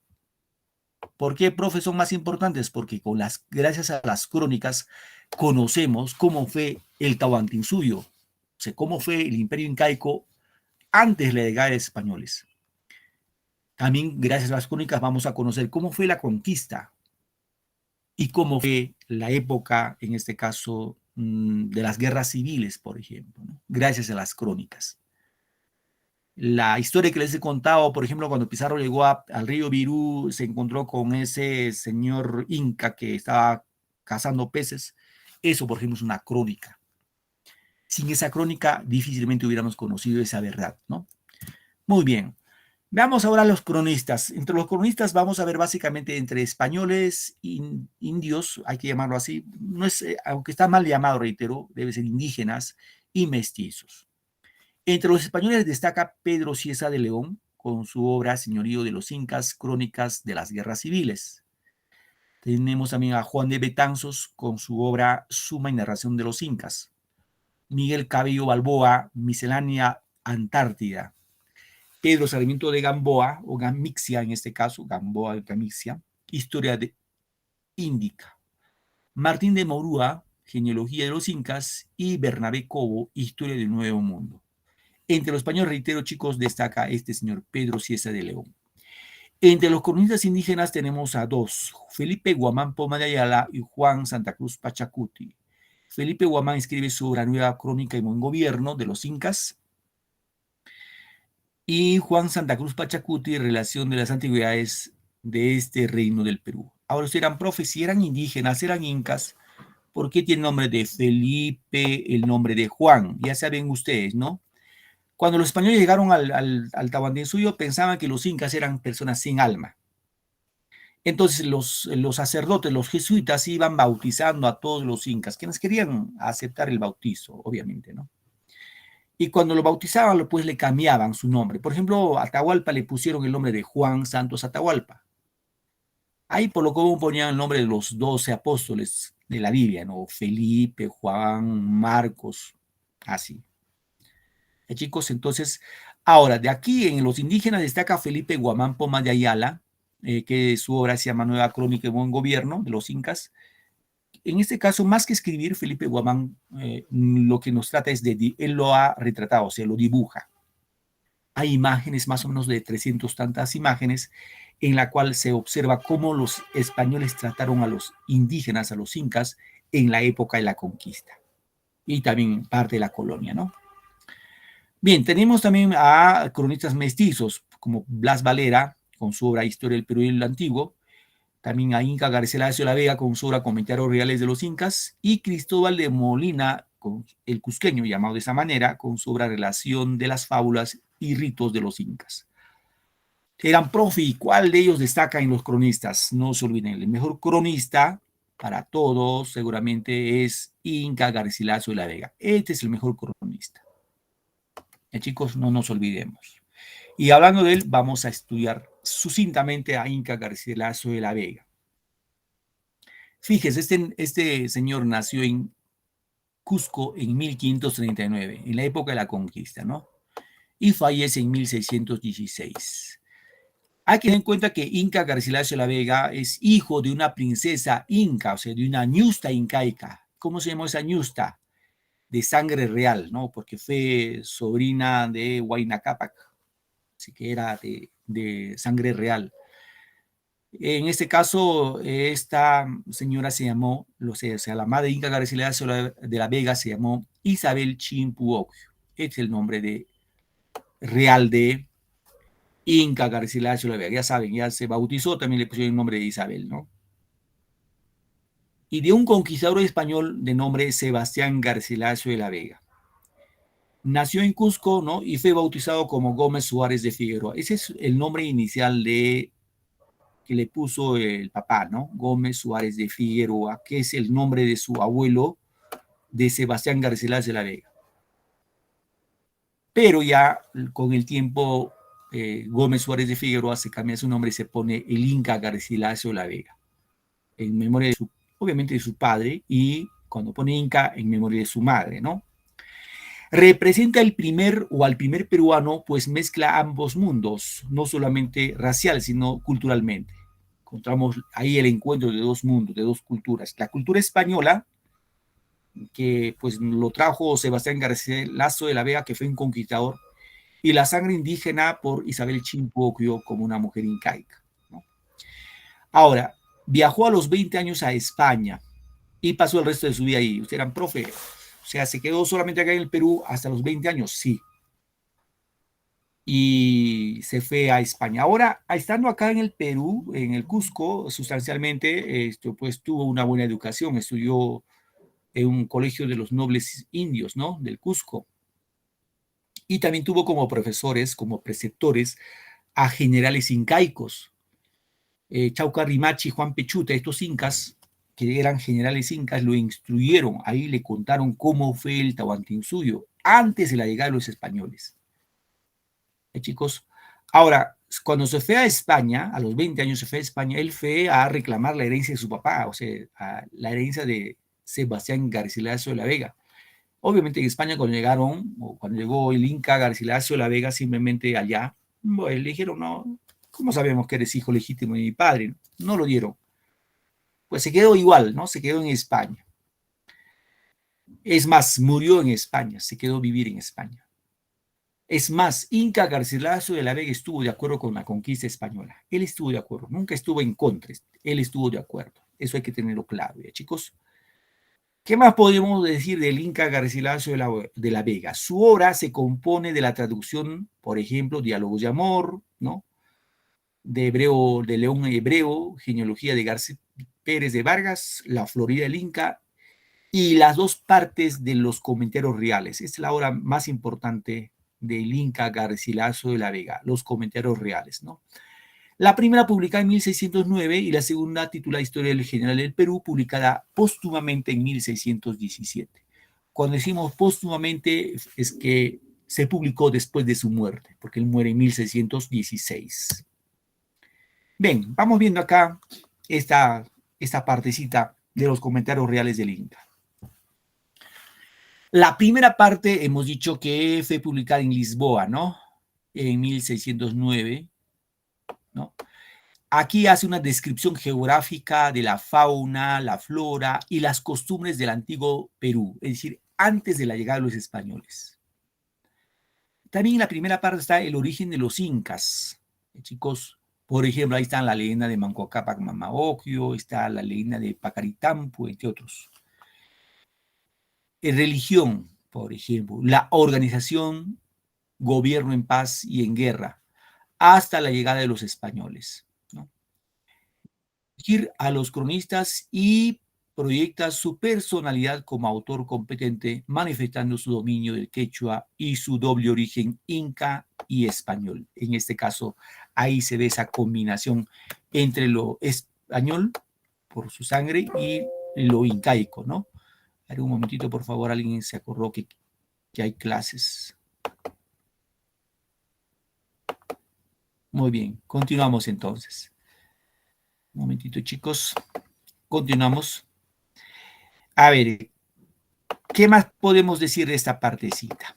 [SPEAKER 1] ¿Por qué, profe, son más importantes? Porque gracias a las crónicas conocemos cómo fue el Tahuantinsuyo, o sea, cómo fue el imperio incaico antes de la llegada de españoles. También gracias a las crónicas vamos a conocer cómo fue la conquista y cómo fue la época, en este caso, de las guerras civiles, por ejemplo, ¿no? Gracias a las crónicas. La historia que les he contado, por ejemplo, cuando Pizarro llegó al río Virú, se encontró con ese señor inca que estaba cazando peces. Eso, por ejemplo, es una crónica. Sin esa crónica, difícilmente hubiéramos conocido esa verdad, ¿no? Muy bien. Veamos ahora los cronistas. Entre los cronistas vamos a ver básicamente entre españoles, indios, hay que llamarlo así, no es, aunque está mal llamado, reitero, debe ser indígenas y mestizos. Entre los españoles destaca Pedro Cieza de León con su obra Señorío de los Incas, Crónicas de las Guerras Civiles. Tenemos también a Juan de Betanzos con su obra Suma y Narración de los Incas. Miguel Cabello Balboa, Miscelánea Antártida. Pedro Sarmiento de Gamboa, o Gamixia en este caso, Gamboa de Gamixia, Historia de Índica. Martín de Morúa, Genealogía de los Incas, y Bernabé Cobo, Historia del Nuevo Mundo. Entre los españoles, reitero, chicos, destaca este señor Pedro Cieza de León. Entre los cronistas indígenas tenemos a dos, Felipe Guamán Poma de Ayala y Juan Santa Cruz Pachacuti. Felipe Guamán escribe su obra Nueva Crónica y Buen Gobierno de los Incas, y Juan Santa Cruz Pachacuti, Relación de las Antigüedades de este reino del Perú. Ahora, si eran profes, si eran indígenas, eran incas, ¿por qué tiene el nombre de Felipe, el nombre de Juan? Ya saben ustedes, ¿no? Cuando los españoles llegaron al Tahuantinsuyo, pensaban que los incas eran personas sin alma. Entonces los sacerdotes, los jesuitas, iban bautizando a todos los incas, quienes querían aceptar el bautizo, obviamente, ¿no? Y cuando lo bautizaban, pues le cambiaban su nombre. Por ejemplo, a Atahualpa le pusieron el nombre de Juan Santos Atahualpa. Ahí por lo común ponían el nombre de los 12 apóstoles de la Biblia, ¿no? Felipe, Juan, Marcos, así. Chicos, entonces, ahora, de aquí en los indígenas destaca Felipe Guamán Poma de Ayala, que su obra se llama Nueva Crónica de Buen Gobierno de los Incas. En este caso, más que escribir, Felipe Guamán lo que nos trata es él lo ha retratado, o sea, lo dibuja. Hay imágenes, más o menos de 300 tantas imágenes, en la cual se observa cómo los españoles trataron a los indígenas, a los incas, en la época de la conquista. Y también parte de la colonia, ¿no? Bien, tenemos también a cronistas mestizos, como Blas Valera, con su obra Historia del Perú y el Antiguo, también a Inca Garcilaso de la Vega con su obra Comentarios Reales de los Incas, y Cristóbal de Molina, con el cusqueño llamado de esa manera, con su obra Relación de las Fábulas y Ritos de los Incas. Eran profe, ¿y cuál de ellos destaca en los cronistas? No se olviden, el mejor cronista para todos seguramente es Inca Garcilaso de la Vega. Este es el mejor cronista. Chicos, no nos olvidemos. Y hablando de él, vamos a estudiar sucintamente a Inca Garcilaso de la Vega. Fíjese, este señor nació en Cusco en 1539, en la época de la conquista, ¿no? Y fallece en 1616. Hay que tener en cuenta que Inca Garcilaso de la Vega es hijo de una princesa inca, o sea, de una ñusta incaica. ¿Cómo se llamó esa ñusta? De sangre real, ¿no? Porque fue sobrina de Huayna Cápac, así que era de sangre real. En este caso, esta señora se llamó, o sea, la madre Inca Garcilaso de la Vega se llamó Isabel Chimpuoclio. Este es el nombre real de Inca Garcilaso de la Vega. Ya saben, ya se bautizó, también le pusieron el nombre de Isabel, ¿no? y de un conquistador español de nombre Sebastián Garcilaso de la Vega. Nació en Cusco, ¿no? Y fue bautizado como Gómez Suárez de Figueroa. Ese es el nombre inicial que le puso el papá, ¿no? Gómez Suárez de Figueroa, que es el nombre de su abuelo, de Sebastián Garcilaso de la Vega. Pero ya con el tiempo, Gómez Suárez de Figueroa se cambia su nombre y se pone el Inca Garcilaso de la Vega, en memoria de obviamente de su padre, y cuando pone Inca, en memoria de su madre, ¿no? Representa al primer peruano, pues mezcla ambos mundos, no solamente racial, sino culturalmente. Encontramos ahí el encuentro de dos mundos, de dos culturas. La cultura española, que pues lo trajo Sebastián Garcilaso de la Vega, que fue un conquistador, y la sangre indígena por Isabel Chimpoquio como una mujer incaica, ¿no? Ahora, viajó a los 20 años a España y pasó el resto de su vida ahí. Usted era profe, o sea, se quedó solamente acá en el Perú hasta los 20 años, sí. Y se fue a España. Ahora, estando acá en el Perú, en el Cusco, sustancialmente, pues tuvo una buena educación, estudió en un colegio de los nobles indios, ¿no? Del Cusco. Y también tuvo como profesores, como preceptores, a generales incaicos. Chauca Rimachi, Juan Pechuta, estos incas, que eran generales incas, lo instruyeron, ahí le contaron cómo fue el Tahuantinsuyo, antes de la llegada de los españoles. Chicos, ahora, cuando se fue a España, a los 20 años se fue a España, él fue a reclamar la herencia de su papá, o sea, la herencia de Sebastián Garcilaso de la Vega. Obviamente en España cuando llegaron, o cuando llegó el Inca Garcilaso de la Vega, simplemente allá, bueno, le dijeron, no, ¿cómo sabemos que eres hijo legítimo de mi padre? No lo dieron. Pues se quedó igual, ¿no? Se quedó en España. Es más, murió en España, se quedó a vivir en España. Es más, Inca Garcilaso de la Vega estuvo de acuerdo con la conquista española. Él estuvo de acuerdo, nunca estuvo en contra, él estuvo de acuerdo. Eso hay que tenerlo claro, ¿ya, chicos? ¿Qué más podemos decir del Inca Garcilaso de la Vega? Su obra se compone de la traducción, por ejemplo, Diálogos de Amor, ¿no? De León Hebreo, Genealogía de García Pérez de Vargas, La Florida del Inca, y las dos partes de los Comentarios Reales. Esta es la obra más importante del Inca Garcilaso de la Vega, los Comentarios Reales, ¿no? La primera publicada en 1609 y la segunda titulada Historia del General del Perú, publicada póstumamente en 1617. Cuando decimos póstumamente es que se publicó después de su muerte, porque él muere en 1616. Bien, vamos viendo acá esta partecita de los Comentarios Reales del Inca. La primera parte hemos dicho que fue publicada en Lisboa, ¿no? En 1609, ¿no? Aquí hace una descripción geográfica de la fauna, la flora y las costumbres del antiguo Perú, es decir, antes de la llegada de los españoles. También en la primera parte está el origen de los incas. Chicos, por ejemplo, ahí está la leyenda de Manco Cápac Mamaocllo, está la leyenda de Pacaritampu, entre otros. Religión, por ejemplo, la organización, gobierno en paz y en guerra, hasta la llegada de los españoles, ¿no? Elegir a los cronistas y proyecta su personalidad como autor competente, manifestando su dominio del quechua y su doble origen inca y español. En este caso, ahí se ve esa combinación entre lo español, por su sangre, y lo incaico, ¿no? A ver, un momentito, por favor, alguien se acordó que hay clases. Muy bien, continuamos entonces. Un momentito, chicos. Continuamos. A ver, ¿qué más podemos decir de esta partecita?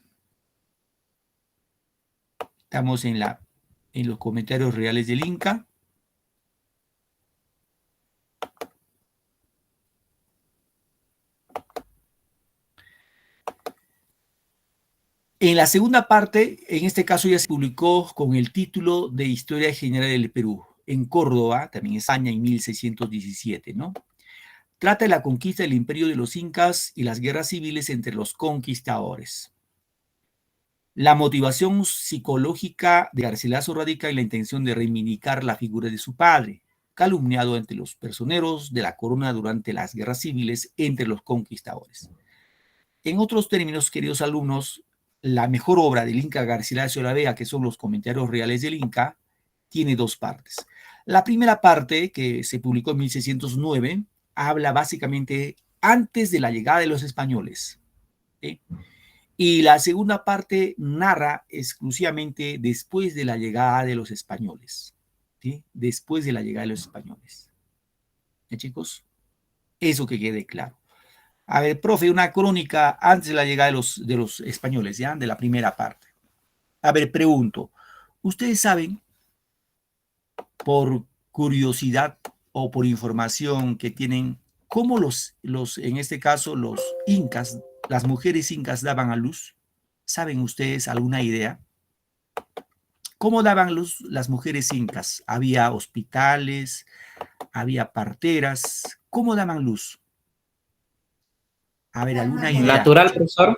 [SPEAKER 1] Estamos en los comentarios reales del Inca. En la segunda parte, en este caso ya se publicó con el título de Historia General del Perú, en Córdoba, también España, en 1617, ¿no? Trata de la conquista del imperio de los incas y las guerras civiles entre los conquistadores. La motivación psicológica de Garcilaso radica en la intención de reivindicar la figura de su padre, calumniado entre los personeros de la corona durante las guerras civiles entre los conquistadores. En otros términos, queridos alumnos, la mejor obra del Inca Garcilaso de la Vega, que son los comentarios reales del Inca, tiene dos partes. La primera parte, que se publicó en 1609, habla básicamente antes de la llegada de los españoles. ¿Sí? Y la segunda parte narra exclusivamente después de la llegada de los españoles. ¿Sí? Después de la llegada de los españoles. ¿Sí, chicos? Eso que quede claro. A ver, profe, una crónica antes de la llegada de los españoles, ¿ya? De la primera parte. A ver, pregunto, ¿ustedes saben, por curiosidad o por información que tienen, cómo en este caso, los incas, las mujeres incas daban a luz? ¿Saben ustedes alguna idea? ¿Cómo daban luz las mujeres incas? ¿Había hospitales? ¿Había parteras? ¿Cómo daban luz? A ver, ¿alguna idea?
[SPEAKER 4] Natural, profesor.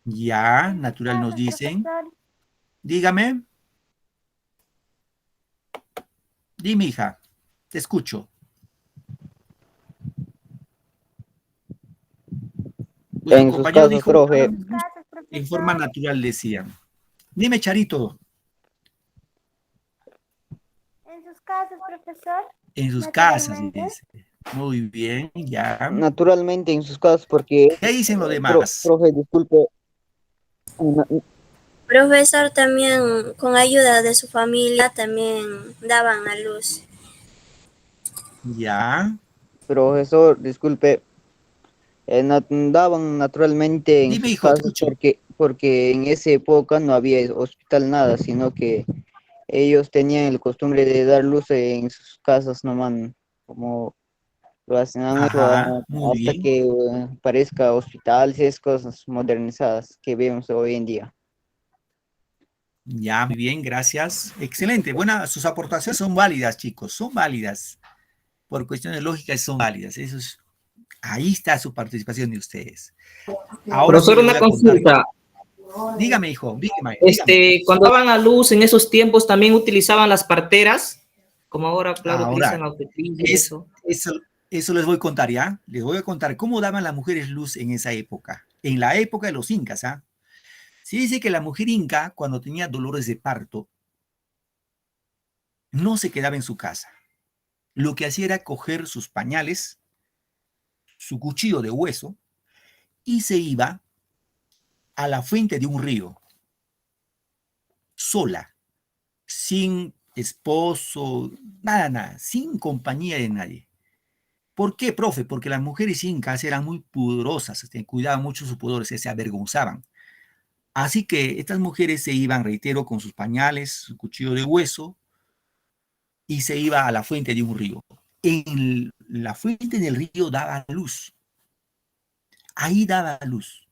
[SPEAKER 1] Ya, natural nos dicen.
[SPEAKER 5] Profesor.
[SPEAKER 1] Dígame. Dime, hija. Te escucho.
[SPEAKER 8] En sus casos, profe.
[SPEAKER 1] En forma natural decían. Dime, Charito.
[SPEAKER 5] En sus casas, profesor.
[SPEAKER 1] En sus casas,
[SPEAKER 5] Naturalmente.
[SPEAKER 1] dice. Muy bien, ya.
[SPEAKER 8] Naturalmente en sus casos, porque,
[SPEAKER 1] ¿Qué dicen los demás?
[SPEAKER 8] profe, disculpe,
[SPEAKER 2] Profesor también, con ayuda de su familia, también daban a luz.
[SPEAKER 1] Ya.
[SPEAKER 8] profesor, disculpe, daban naturalmente en
[SPEAKER 1] Dime,
[SPEAKER 8] sus
[SPEAKER 1] hijo, te
[SPEAKER 8] casas
[SPEAKER 1] escucho.
[SPEAKER 8] porque en esa época no había hospital nada, sino que ellos tenían la costumbre de dar luz en sus casas nomás, como lo hacen
[SPEAKER 1] Ajá, muy
[SPEAKER 8] hasta
[SPEAKER 1] bien.
[SPEAKER 8] que parezca hospitales y esas cosas modernizadas que vemos hoy en día.
[SPEAKER 1] Ya, muy bien, gracias. Excelente. Buenas, sus aportaciones son válidas, chicos, son válidas. Por cuestiones lógicas son válidas. Eso es, ahí está su participación de ustedes. Ahora sí
[SPEAKER 4] Profesor,
[SPEAKER 1] les voy
[SPEAKER 4] una
[SPEAKER 1] a contar.
[SPEAKER 4] consulta.
[SPEAKER 1] Dígame, hijo, dígame.
[SPEAKER 4] Cuando daban a luz en esos tiempos, ¿también utilizaban las parteras? Como ahora, claro,
[SPEAKER 1] Ahora,
[SPEAKER 4] utilizan obstetricia y eso.
[SPEAKER 1] eso les voy a contar, ¿ya? Les voy a contar cómo daban las mujeres luz en esa época. En la época de los incas, ¿ah? Se dice que la mujer inca, cuando tenía dolores de parto, no se quedaba en su casa. Lo que hacía era coger sus pañales, su cuchillo de hueso, y se iba a la fuente de un río, sola, sin esposo, nada, sin compañía de nadie. ¿Por qué, profe? Porque las mujeres incas eran muy pudorosas, cuidaban mucho su pudor, se avergonzaban. Así que estas mujeres se iban, reitero, con sus pañales, su cuchillo de hueso, y se iba a la fuente de un río. En la fuente del río daba luz. Ahí daba luz.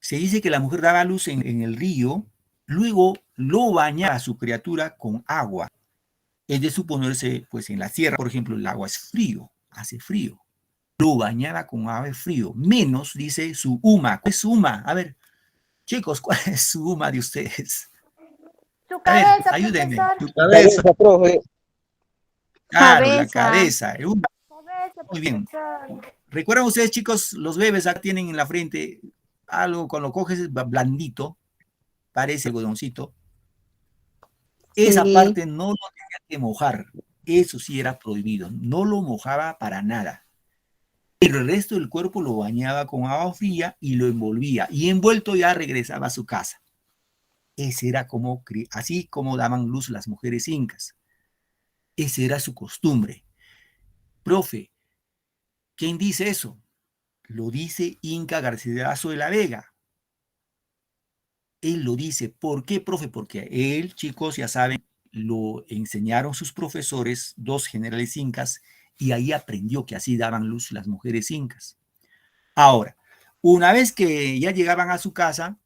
[SPEAKER 1] Se dice que la mujer daba luz en el río, luego lo bañaba a su criatura con agua. Es de suponerse, pues en la sierra, por ejemplo, el agua es frío, hace frío. Lo bañaba con agua frío, menos, dice, su huma. ¿Cuál es su huma? A ver, chicos, ¿cuál es su huma de ustedes?
[SPEAKER 5] Su
[SPEAKER 1] A ver,
[SPEAKER 5] cabeza,
[SPEAKER 1] ayúdenme.
[SPEAKER 5] profesor.
[SPEAKER 1] Tu cabeza.
[SPEAKER 8] Cabeza, profe.
[SPEAKER 1] Claro, la
[SPEAKER 6] Cabeza.
[SPEAKER 1] cabeza. El huma.
[SPEAKER 5] Cabeza,
[SPEAKER 1] Muy bien.
[SPEAKER 5] profesor.
[SPEAKER 1] ¿Recuerdan ustedes, chicos, los bebés acá tienen en la frente algo, cuando lo coges blandito, parece algodoncito? Esa
[SPEAKER 6] Sí.
[SPEAKER 1] parte no lo tenía que mojar. Eso sí era prohibido. No lo mojaba para nada. Pero el resto del cuerpo lo bañaba con agua fría y lo envolvía. Y envuelto ya regresaba a su casa. Ese era así como daban luz las mujeres incas. Esa era su costumbre. Profe, ¿quién dice eso? Lo dice Inca Garcilaso de la Vega. Él lo dice. ¿Por qué, profe? Porque él, chicos, ya saben, lo enseñaron sus profesores, dos generales incas, y ahí aprendió que así daban luz las mujeres incas. Ahora, una vez que ya llegaban a su casa,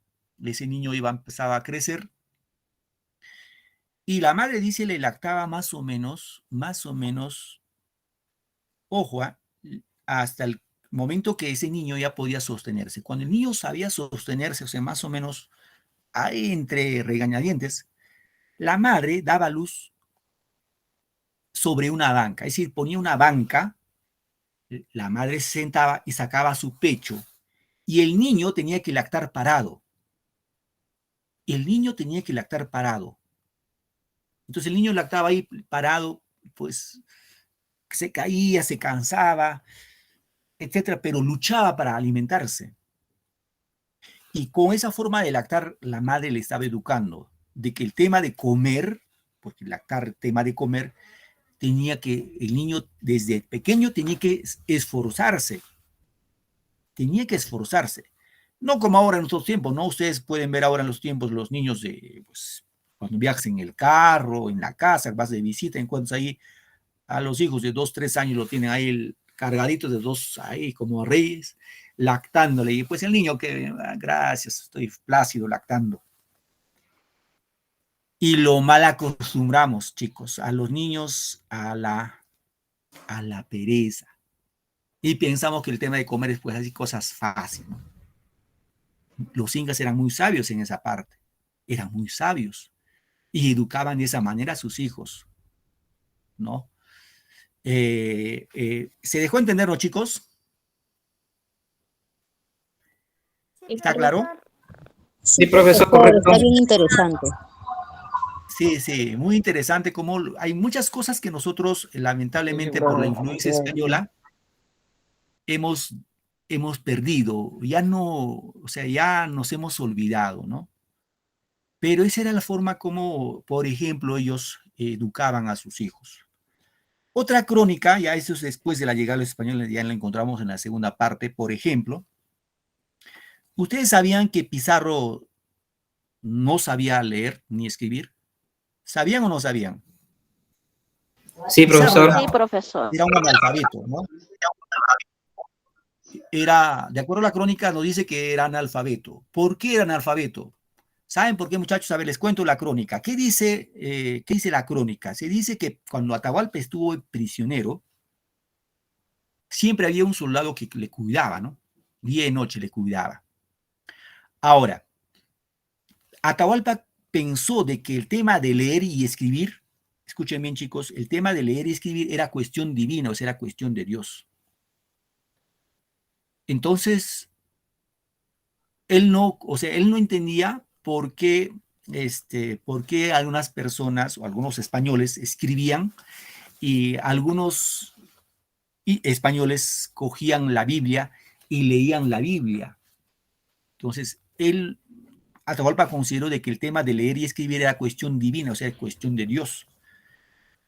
[SPEAKER 1] ese niño empezaba a crecer, y la madre dice le lactaba más o menos, ojo, hasta el momento que ese niño ya podía sostenerse. Cuando el niño sabía sostenerse, o sea, más o menos ahí entre regañadientes, la madre daba luz sobre una banca, es decir, ponía una banca, la madre se sentaba y sacaba su pecho, y el niño tenía que lactar parado. El niño tenía que lactar parado. Entonces el niño lactaba ahí parado, pues se caía, se cansaba, etcétera, pero luchaba para alimentarse. Y con esa forma de lactar, la madre le estaba educando de que el tema de comer, porque lactar, tema de comer, tenía que, el niño desde pequeño tenía que esforzarse. Tenía que esforzarse. No como ahora en nuestros tiempos, ¿no? Ustedes pueden ver ahora en los tiempos los niños de, pues, cuando viajas en el carro, en la casa, vas de visita, encuentras ahí a los hijos de 2, 3 años, lo tienen ahí el cargadito de 2 ahí como reyes, lactándole. Y pues el niño que, gracias, estoy plácido lactando. Y lo mal acostumbramos, chicos, a los niños a la pereza. Y pensamos que el tema de comer es pues así cosas fáciles, ¿no? Los incas eran muy sabios en esa parte, eran muy sabios y educaban de esa manera a sus hijos, ¿no? ¿Se dejó entender, ¿no, chicos? ¿Está claro?
[SPEAKER 4] Sí, profesor, correcto.
[SPEAKER 9] Está bien interesante.
[SPEAKER 1] Sí, sí, muy interesante como hay muchas cosas que nosotros, lamentablemente, por la influencia española, hemos perdido, ya no, o sea, ya nos hemos olvidado, ¿no? Pero esa era la forma como, por ejemplo, ellos educaban a sus hijos. Otra crónica, ya eso es después de la llegada de los españoles, ya la encontramos en la segunda parte, por ejemplo, ¿ustedes sabían que Pizarro no sabía leer ni escribir? ¿Sabían o no sabían?
[SPEAKER 4] Sí, profesor.
[SPEAKER 5] Sí, profesor.
[SPEAKER 1] Era un analfabeto, ¿no? Era, de acuerdo a la crónica, nos dice que era analfabeto. ¿Por qué era analfabeto? ¿Saben por qué, muchachos? A ver, les cuento la crónica. ¿Qué dice la crónica? Se dice que cuando Atahualpa estuvo prisionero, siempre había un soldado que le cuidaba, ¿no? Día y noche le cuidaba. Ahora, Atahualpa pensó de que el tema de leer y escribir, escuchen bien, chicos, el tema de leer y escribir era cuestión divina, o sea, era cuestión de Dios. Entonces, él no entendía por qué algunas personas o algunos españoles escribían y algunos españoles cogían la Biblia y leían la Biblia. Entonces, Atahualpa consideró de que el tema de leer y escribir era cuestión divina, o sea, cuestión de Dios.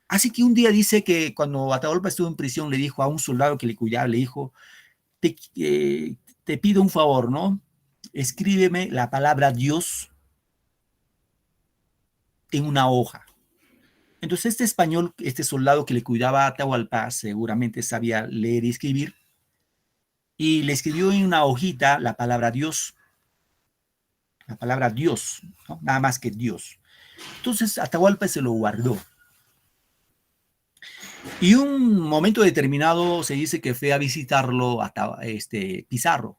[SPEAKER 1] Así que un día dice que cuando Atahualpa estuvo en prisión, le dijo a un soldado que le cuidaba, le dijo, te pido un favor, ¿no? Escríbeme la palabra Dios en una hoja. Entonces este soldado que le cuidaba a Atahualpa, seguramente sabía leer y escribir, y le escribió en una hojita la palabra Dios. La palabra Dios, ¿no? Nada más que Dios. Entonces Atahualpa se lo guardó. Y un momento determinado se dice que fue a visitarlo Pizarro.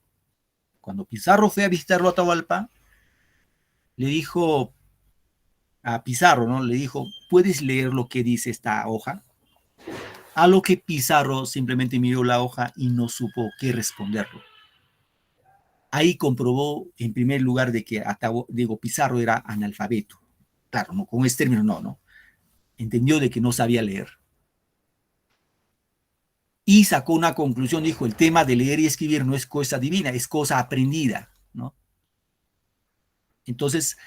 [SPEAKER 1] Cuando Pizarro fue a visitarlo a Atahualpa, le dijo a Pizarro, ¿no? Le dijo, ¿puedes leer lo que dice esta hoja? A lo que Pizarro simplemente miró la hoja y no supo qué responderlo. Ahí comprobó, en primer lugar, de que Pizarro era analfabeto. Claro, no, con este término no. Entendió de que no sabía leer. Y sacó una conclusión, dijo, el tema de leer y escribir no es cosa divina, es cosa aprendida, ¿no? Entonces,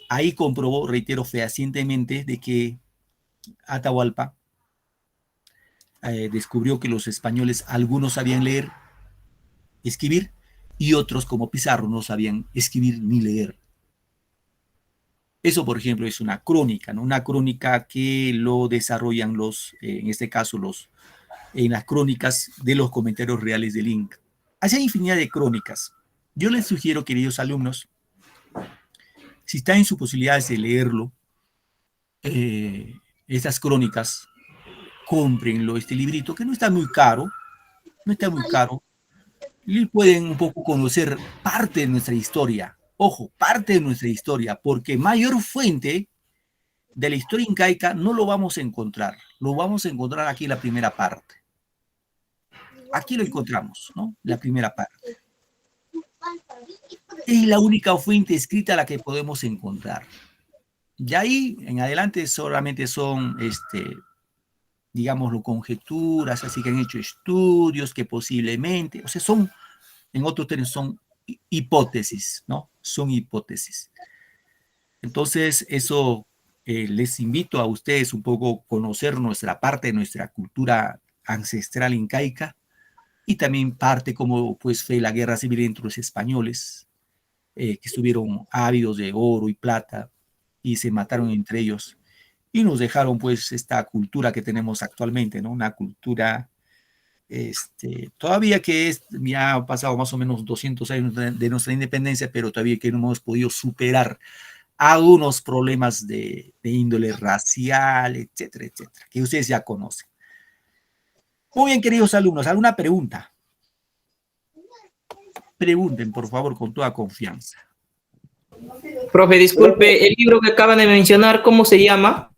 [SPEAKER 1] ahí comprobó, reitero, fehacientemente de que Atahualpa descubrió que los españoles, algunos sabían leer, escribir, y otros, como Pizarro, no sabían escribir ni leer. Eso, por ejemplo, es una crónica, ¿no? Una crónica que lo desarrollan en este caso, en las crónicas de los comentarios reales del Inca. Así hay infinidad de crónicas. Yo les sugiero, queridos alumnos, si están en sus posibilidades de leerlo, estas crónicas, cómprenlo, este librito, que no está muy caro, y pueden un poco conocer parte de nuestra historia. Ojo, parte de nuestra historia, porque mayor fuente de la historia incaica no lo vamos a encontrar. Lo vamos a encontrar aquí en la primera parte. Aquí lo encontramos, ¿no? La primera parte. Es la única fuente escrita a la que podemos encontrar. De ahí en adelante solamente son, digámoslo, conjeturas, así que han hecho estudios que posiblemente, o sea, son, en otros términos, son hipótesis, ¿no? Son hipótesis. Entonces, eso les invito a ustedes un poco a conocer nuestra parte de nuestra cultura ancestral incaica y también parte como pues fue la guerra civil entre los españoles, que estuvieron ávidos de oro y plata y se mataron entre ellos y nos dejaron pues esta cultura que tenemos actualmente, ¿no? Una cultura todavía que ya ha pasado más o menos 200 años de nuestra independencia, pero todavía que no hemos podido superar algunos problemas de índole racial, etcétera, etcétera, que ustedes ya conocen. Muy bien, queridos alumnos, ¿alguna pregunta? Pregunten, por favor, con toda confianza.
[SPEAKER 4] Profe, disculpe, el libro que acaban de mencionar, ¿cómo se llama?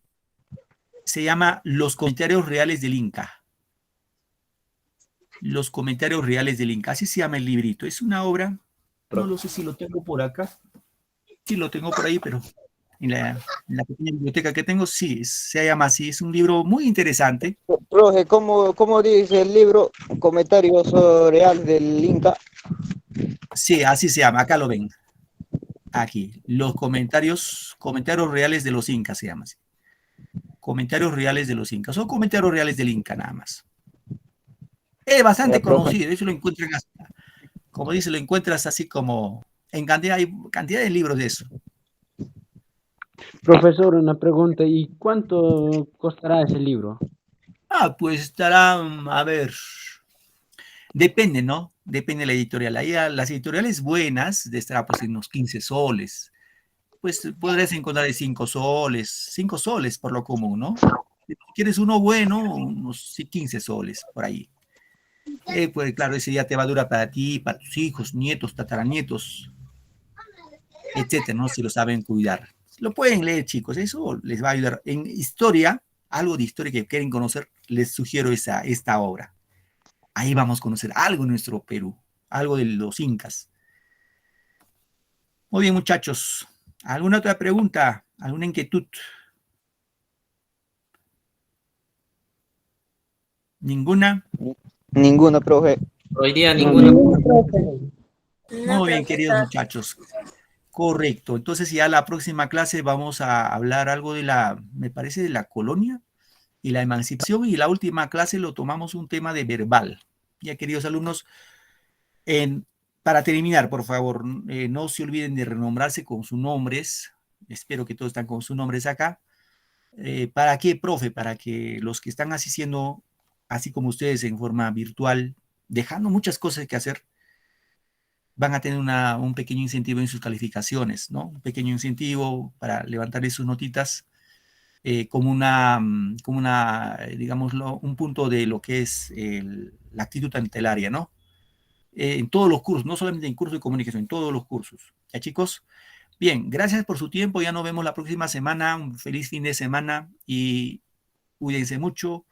[SPEAKER 1] Se llama Los Comentarios Reales del Inca. Los Comentarios Reales del Inca, así se llama el librito. Es una obra, no lo sé si lo tengo por acá. Sí, lo tengo por ahí, pero en la pequeña biblioteca que tengo, sí, se llama así. Es un libro muy interesante.
[SPEAKER 8] Profe, ¿cómo dice el libro? Comentarios reales del Inca.
[SPEAKER 1] Sí, así se llama. Acá lo ven. Aquí. Los comentarios reales de los incas se llama así. Comentarios reales de los incas. Son comentarios reales del Inca nada más. Es bastante conocido. Eso lo encuentran, como dice, lo encuentras así como en cantidad, hay cantidad de libros de eso.
[SPEAKER 9] Profesor, una pregunta, ¿y cuánto costará ese libro?
[SPEAKER 1] Pues estará, a ver, depende, ¿no? Depende de la editorial. Ahí las editoriales buenas de estar pues en unos 15 soles. Pues podrás encontrar de 5 soles por lo común, ¿no? Si quieres uno bueno, unos 15 soles por ahí. Pues claro, ese día te va a durar para ti, para tus hijos, nietos, tataranietos, etcétera, ¿no? Si lo saben cuidar. Lo pueden leer, chicos, eso les va a ayudar. En historia, algo de historia que quieren conocer, les sugiero esta obra. Ahí vamos a conocer algo de nuestro Perú, algo de los incas. Muy bien, muchachos. ¿Alguna otra pregunta? ¿Alguna inquietud? ¿Ninguna?
[SPEAKER 8] Ninguna, profe.
[SPEAKER 4] Hoy día ninguna.
[SPEAKER 1] Muy bien, queridos muchachos. Correcto. Entonces ya la próxima clase vamos a hablar algo de me parece, de la colonia y la emancipación, y la última clase lo tomamos un tema de verbal. Ya, queridos alumnos, para terminar, por favor, no se olviden de renombrarse con sus nombres. Espero que todos están con sus nombres acá. ¿Para qué, profe? Para que los que están asistiendo, así como ustedes en forma virtual, dejando muchas cosas que hacer, van a tener un pequeño incentivo en sus calificaciones, ¿no? Un pequeño incentivo para levantarles sus notitas como digámoslo, un punto de lo que es la actitud ante el área, ¿no? En todos los cursos, no solamente en cursos de comunicación, en todos los cursos. ¿Ya, chicos? Bien, gracias por su tiempo. Ya nos vemos la próxima semana. Un feliz fin de semana y cuídense mucho.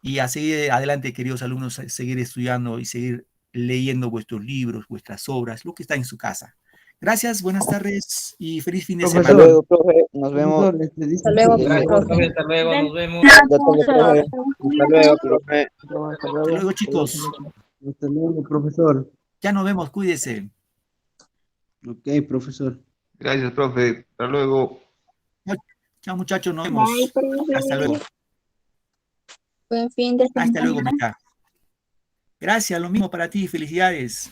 [SPEAKER 1] Y a seguir adelante, queridos alumnos, a seguir estudiando y seguir leyendo vuestros libros, vuestras obras, lo que está en su casa. Gracias, buenas tardes y feliz fin de semana.
[SPEAKER 8] Hasta luego, profe. Nos vemos.
[SPEAKER 4] Hasta luego, profe. Hasta luego, nos vemos.
[SPEAKER 8] Hasta luego, profe.
[SPEAKER 1] Hasta luego, chicos.
[SPEAKER 9] Hasta luego, profesor.
[SPEAKER 1] Ya nos vemos, cuídese.
[SPEAKER 9] Ok, profesor.
[SPEAKER 7] Gracias, profe. Hasta luego.
[SPEAKER 1] Chao, muchachos, nos vemos.
[SPEAKER 6] Bye, profe.
[SPEAKER 1] Hasta luego.
[SPEAKER 6] Buen fin de semana.
[SPEAKER 1] Hasta luego, Mica. Gracias, lo mismo para ti, felicidades.